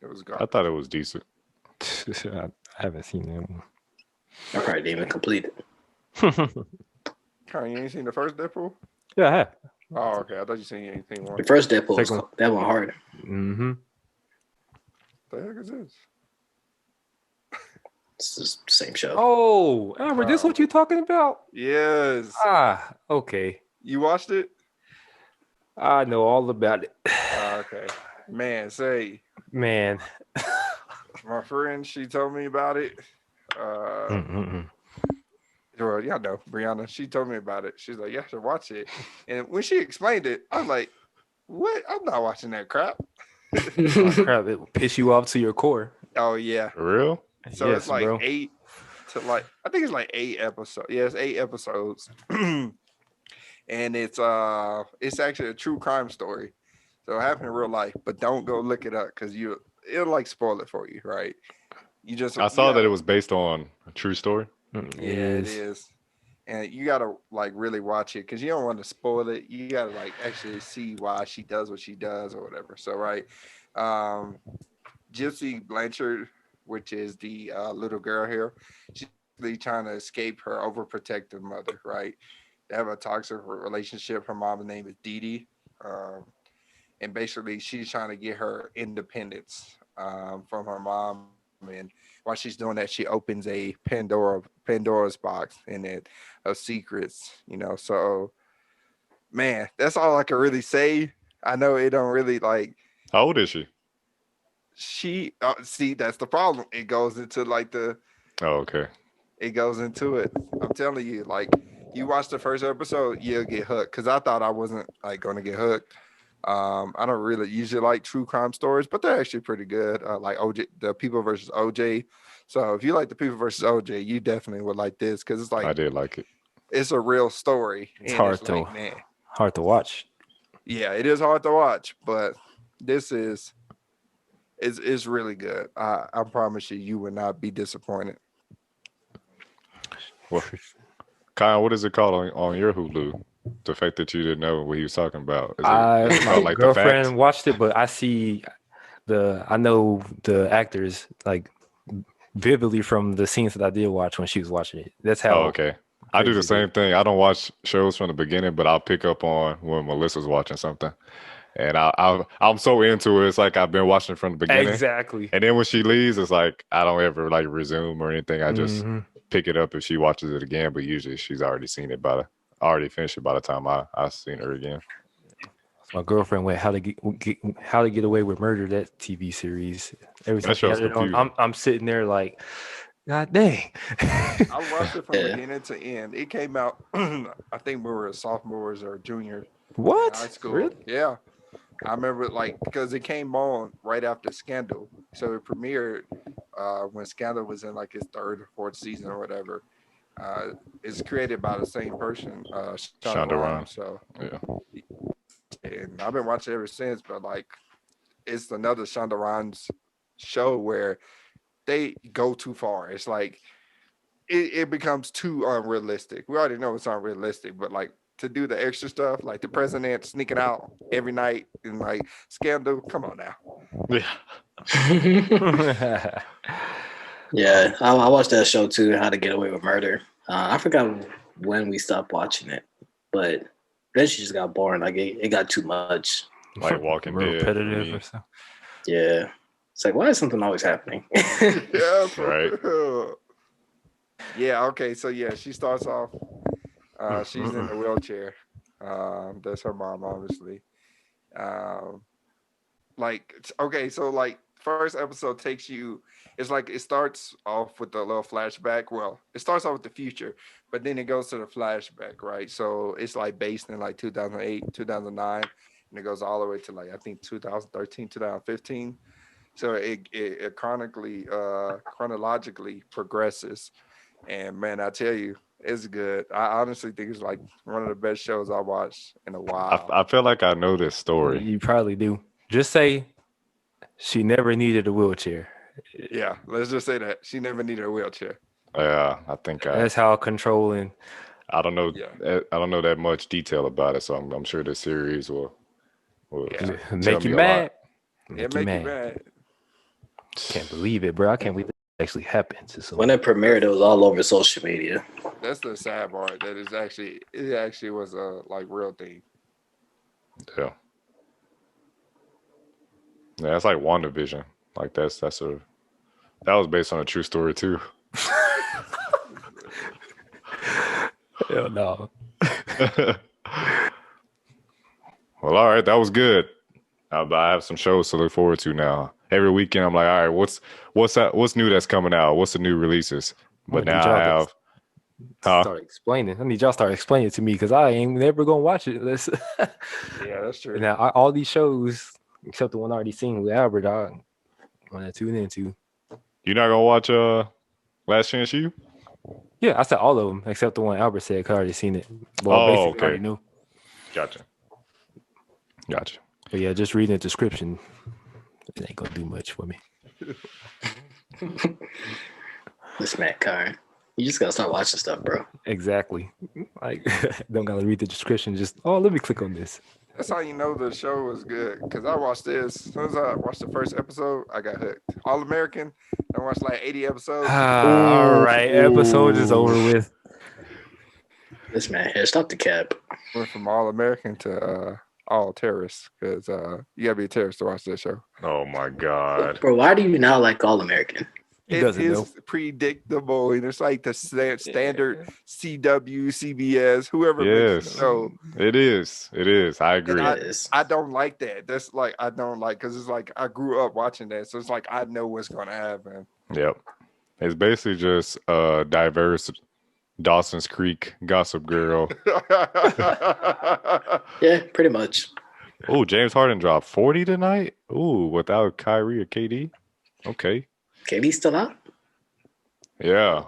[SPEAKER 3] It was
[SPEAKER 2] I thought it was decent.
[SPEAKER 4] I haven't seen that one.
[SPEAKER 1] I probably didn't even complete it.
[SPEAKER 3] Karen, you ain't seen the first Deadpool?
[SPEAKER 4] Yeah, I have.
[SPEAKER 3] Oh, okay. I thought you seen anything one.
[SPEAKER 1] The first Deadpool was that one hard.
[SPEAKER 4] Mm-hmm.
[SPEAKER 3] The heck is this?
[SPEAKER 1] It's just the same show.
[SPEAKER 4] Oh, Amber, this what you talking about?
[SPEAKER 3] Yes.
[SPEAKER 4] Okay.
[SPEAKER 3] You watched it?
[SPEAKER 4] I know all about it.
[SPEAKER 3] Okay. Man, my friend, she told me about it. Well, y'all know, Brianna, she told me about it. She's like, yeah, I should watch it. And when she explained it, I was like, what? I'm not watching that crap.
[SPEAKER 4] Crap, it will piss you off to your core.
[SPEAKER 3] Oh, yeah.
[SPEAKER 2] For real?
[SPEAKER 3] So
[SPEAKER 4] yes,
[SPEAKER 3] it's like
[SPEAKER 4] bro.
[SPEAKER 3] 8 to like, I think it's like 8 episodes. Yeah, it's 8 episodes. And it's actually a true crime story. So it happened in real life, but don't go look it up because it'll like spoil it for you, right? I
[SPEAKER 2] saw that it was based on a true story.
[SPEAKER 3] Yeah, it is. and you gotta like really watch it because you don't want to spoil it. You gotta like actually see why she does what she does or whatever. So right, Gypsy Blanchard, which is the little girl here, she's really trying to escape her overprotective mother. Right, they have a toxic relationship. Her mom's name is Dee Dee. And basically she's trying to get her independence from her mom. And while she's doing that, she opens a Pandora's box and it of secrets, you know. So man, that's all I can really say. I know it don't really like.
[SPEAKER 2] How old is she?
[SPEAKER 3] She see, that's the problem. It goes into like
[SPEAKER 2] Oh, okay.
[SPEAKER 3] it goes into it. I'm telling you, like you watch the first episode, you'll get hooked. Because I thought I wasn't like going to get hooked. I don't really usually like true crime stories, but they're actually pretty good. Like OJ, the People versus OJ. So if you like the People versus OJ, you definitely would like this because it's like
[SPEAKER 2] I did like it.
[SPEAKER 3] It's a real story.
[SPEAKER 4] It's hard to watch.
[SPEAKER 3] Yeah, it is hard to watch, but this is really good. I promise you, you will not be disappointed.
[SPEAKER 2] Well, Kyle, what is it called on your Hulu? The fact that you didn't know what he was talking about.
[SPEAKER 4] My like girlfriend watched it, but I know the actors like vividly from the scenes that I did watch when she was watching it. That's how.
[SPEAKER 2] Oh, okay. I do the same thing. I don't watch shows from the beginning, but I'll pick up on when Melissa's watching something, and I'm so into it. It's like I've been watching from the beginning.
[SPEAKER 4] Exactly.
[SPEAKER 2] And then when she leaves, it's like I don't ever like resume or anything. I just pick it up if she watches it again. But usually she's already seen it already finished it by the time I seen her again.
[SPEAKER 4] My girlfriend went How to Get Away with Murder, that TV series. Every time I'm sitting there like, God dang.
[SPEAKER 3] I watched it from beginning to end. It came out, I think we were sophomores or juniors.
[SPEAKER 4] What?
[SPEAKER 3] In high school.
[SPEAKER 4] Really?
[SPEAKER 3] Yeah. I remember like because it came on right after Scandal. So it premiered when Scandal was in like its third or fourth season or whatever. It's created by the same person, Shonda Rhimes. So
[SPEAKER 2] yeah,
[SPEAKER 3] and I've been watching it ever since. But like, it's another Shonda Rhimes show where they go too far. It's like it becomes too unrealistic. We already know it's unrealistic, but like to do the extra stuff, like the president sneaking out every night and like Scandal. Come on now.
[SPEAKER 2] Yeah.
[SPEAKER 1] Yeah, I watched that show too, How to Get Away with Murder. I forgot when we stopped watching it, but then she just got boring. Like it got too much.
[SPEAKER 2] Like Walking Dead.
[SPEAKER 4] Repetitive or something.
[SPEAKER 1] Yeah. It's like, why is something always happening?
[SPEAKER 3] Yeah,
[SPEAKER 2] right.
[SPEAKER 3] Yeah, okay. So yeah, she starts off, she's in a wheelchair. That's her mom, obviously. First episode takes you, it's like it starts off with a little flashback. Well, it starts off with the future, but then it goes to the flashback, right? So it's like based in like 2008, 2009, and it goes all the way to like I think 2013, 2015. So it chronologically progresses, and man, I tell you, it's good. I honestly think it's like one of the best shows I watched in a while.
[SPEAKER 2] I feel like I know this story.
[SPEAKER 4] You probably do. Just say she never needed a wheelchair.
[SPEAKER 3] Yeah, let's just say that she never needed a wheelchair.
[SPEAKER 2] Yeah, I think
[SPEAKER 4] that's how controlling.
[SPEAKER 2] I don't know. Yeah. I don't know that much detail about it, so I'm sure the series will
[SPEAKER 4] make you mad.
[SPEAKER 3] Make you mad.
[SPEAKER 4] Can't believe it, bro. I can't believe it actually happened.
[SPEAKER 1] When it premiered, it was all over social media.
[SPEAKER 3] That's the sad part. That it actually was a like real thing.
[SPEAKER 2] Yeah. Yeah, it's like WandaVision. Like that was based on a true story too.
[SPEAKER 4] Hell no.
[SPEAKER 2] Well, all right, that was good. I have some shows to look forward to now. Every weekend, I'm like, all right, what's new that's coming out? What's the new releases? But now I have.
[SPEAKER 4] Start explaining. I need y'all start explaining it to me because I ain't never gonna watch it.
[SPEAKER 3] Yeah, that's true.
[SPEAKER 4] Now all these shows, except the one I already seen with Albert, I want to tune into.
[SPEAKER 2] You're not gonna watch Last Chance U?
[SPEAKER 4] Yeah, I said all of them except the one Albert said. Cause I already seen it.
[SPEAKER 2] Well, basically,
[SPEAKER 4] okay. I already knew.
[SPEAKER 2] Gotcha.
[SPEAKER 4] But yeah, just reading the description, it ain't gonna do much for me.
[SPEAKER 1] This Matt Karen. You just gotta start watching stuff, bro.
[SPEAKER 4] Exactly. Like, don't gotta read the description. Just let me click on this.
[SPEAKER 3] That's how you know the show was good. Cause I watched this. As soon as I watched the first episode, I got hooked. All American. I watched like 80 episodes.
[SPEAKER 4] All right, episode is over with.
[SPEAKER 1] This man here, stop the cap.
[SPEAKER 3] Went from All American to All Terrorists. Cause you gotta be a terrorist to watch that show.
[SPEAKER 2] Oh my god.
[SPEAKER 1] Bro, why do you not like All American?
[SPEAKER 4] He
[SPEAKER 3] It
[SPEAKER 4] doesn't
[SPEAKER 3] is
[SPEAKER 4] know.
[SPEAKER 3] predictable, and it's like the standard CW, CBS, whoever makes
[SPEAKER 2] Yes.
[SPEAKER 3] the show.
[SPEAKER 2] It is. It is. I agree.
[SPEAKER 3] And
[SPEAKER 1] It is.
[SPEAKER 3] I don't like that. That's like I don't like because it's like I grew up watching that, so it's like I know what's gonna happen.
[SPEAKER 2] Yep. It's basically just diverse Dawson's Creek, Gossip Girl.
[SPEAKER 1] Yeah, pretty much.
[SPEAKER 2] Oh, James Harden dropped 40 tonight. Ooh, without Kyrie or KD. Okay.
[SPEAKER 1] KD's still out?
[SPEAKER 2] Yeah.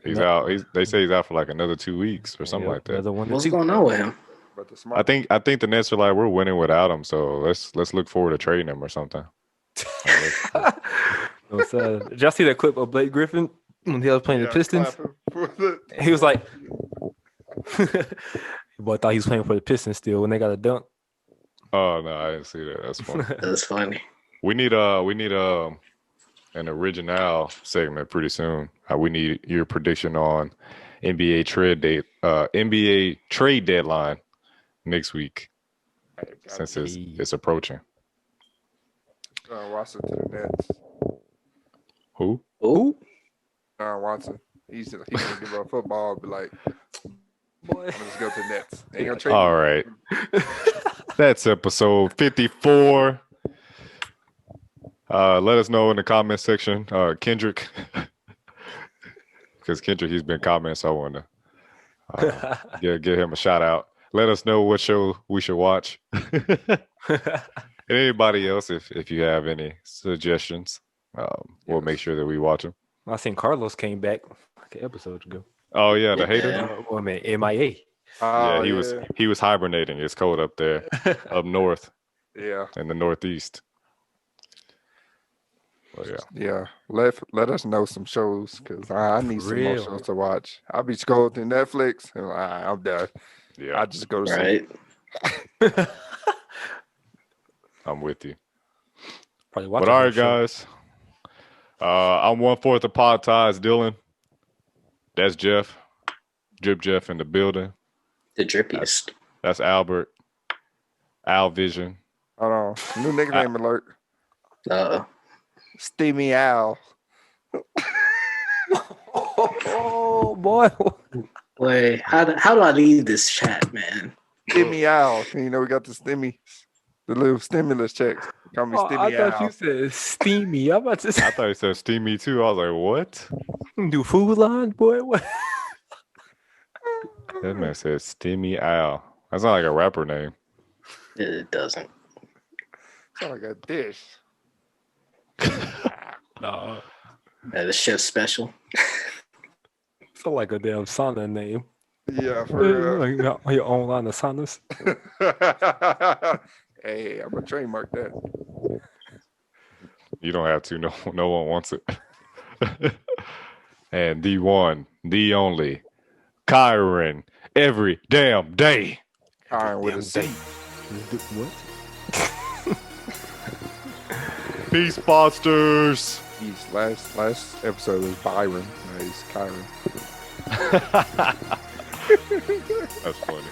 [SPEAKER 2] He's out. They say he's out for like another 2 weeks or something like that.
[SPEAKER 4] Another one.
[SPEAKER 1] What's going on with him?
[SPEAKER 3] But the smart
[SPEAKER 2] I think the Nets are like, we're winning without him, so let's look forward to trading him or something.
[SPEAKER 4] Did y'all see that clip of Blake Griffin when he was playing the Pistons? He was like, boy, thought he was playing for the Pistons still when they got a dunk.
[SPEAKER 2] Oh no, I didn't see that. That's funny.
[SPEAKER 1] That's funny.
[SPEAKER 2] we need an original segment pretty soon. We need your prediction on NBA trade deadline next week since it's approaching.
[SPEAKER 3] Watson to the Nets.
[SPEAKER 2] Who?
[SPEAKER 1] Ooh.
[SPEAKER 3] Watson. He's gonna give up football. Be like,
[SPEAKER 4] Boy.
[SPEAKER 3] let's go to the Nets. Ain't gonna trade.
[SPEAKER 2] All right. That's episode 54. Let us know in the comment section, Kendrick, because Kendrick, he's been commenting, so I want to give him a shout out. Let us know what show we should watch. And anybody else, if you have any suggestions, we'll make sure that we watch them.
[SPEAKER 4] I seen Carlos came back like an episode ago.
[SPEAKER 2] Oh yeah, the
[SPEAKER 1] Yeah.
[SPEAKER 2] hater.
[SPEAKER 4] I mean, MIA.
[SPEAKER 2] Yeah, he was hibernating. It's cold up there, up north
[SPEAKER 3] Yeah.
[SPEAKER 2] in the northeast. Oh yeah.
[SPEAKER 3] Yeah. Let us know some shows because I need some more
[SPEAKER 4] Real.
[SPEAKER 3] shows to watch. I'll be scrolling through Netflix and I'm done.
[SPEAKER 2] Yeah,
[SPEAKER 3] I just go to sleep.
[SPEAKER 1] Right.
[SPEAKER 2] I'm with you.
[SPEAKER 4] Probably
[SPEAKER 2] But all right, guys. I'm 1/4 of Pod Ties, Dylan. That's Jeff. Drip Jeff in the building.
[SPEAKER 1] The drippiest.
[SPEAKER 2] That's Albert. Al Vision.
[SPEAKER 3] Hold on. New nickname alert. Steamy Al.
[SPEAKER 4] Oh boy.
[SPEAKER 1] Wait, how do I leave this chat, man?
[SPEAKER 3] Steamy Al. You know, we got the little stimulus checks. Call me
[SPEAKER 4] I
[SPEAKER 3] Steamy
[SPEAKER 4] thought
[SPEAKER 3] Al.
[SPEAKER 4] you said steamy. I'm about to say,
[SPEAKER 2] I thought he said Steamy too. I was like, what?
[SPEAKER 4] do food line, boy. What?
[SPEAKER 2] That man said Steamy Al. That's not like a rapper name.
[SPEAKER 1] It doesn't.
[SPEAKER 3] Sound like a dish.
[SPEAKER 4] No,
[SPEAKER 1] The chef special.
[SPEAKER 4] sound like a damn sauna name.
[SPEAKER 3] Yeah, for real.
[SPEAKER 4] Like your own line of saunas.
[SPEAKER 3] Hey, I'm gonna trademark that.
[SPEAKER 2] You don't have to. No one wants it. And the one, the only, Kyron, every damn day.
[SPEAKER 3] Karen with a C.
[SPEAKER 4] What?
[SPEAKER 2] Peace, Fosters.
[SPEAKER 3] He's last episode was Byron. Now he's Kyron.
[SPEAKER 2] That's funny.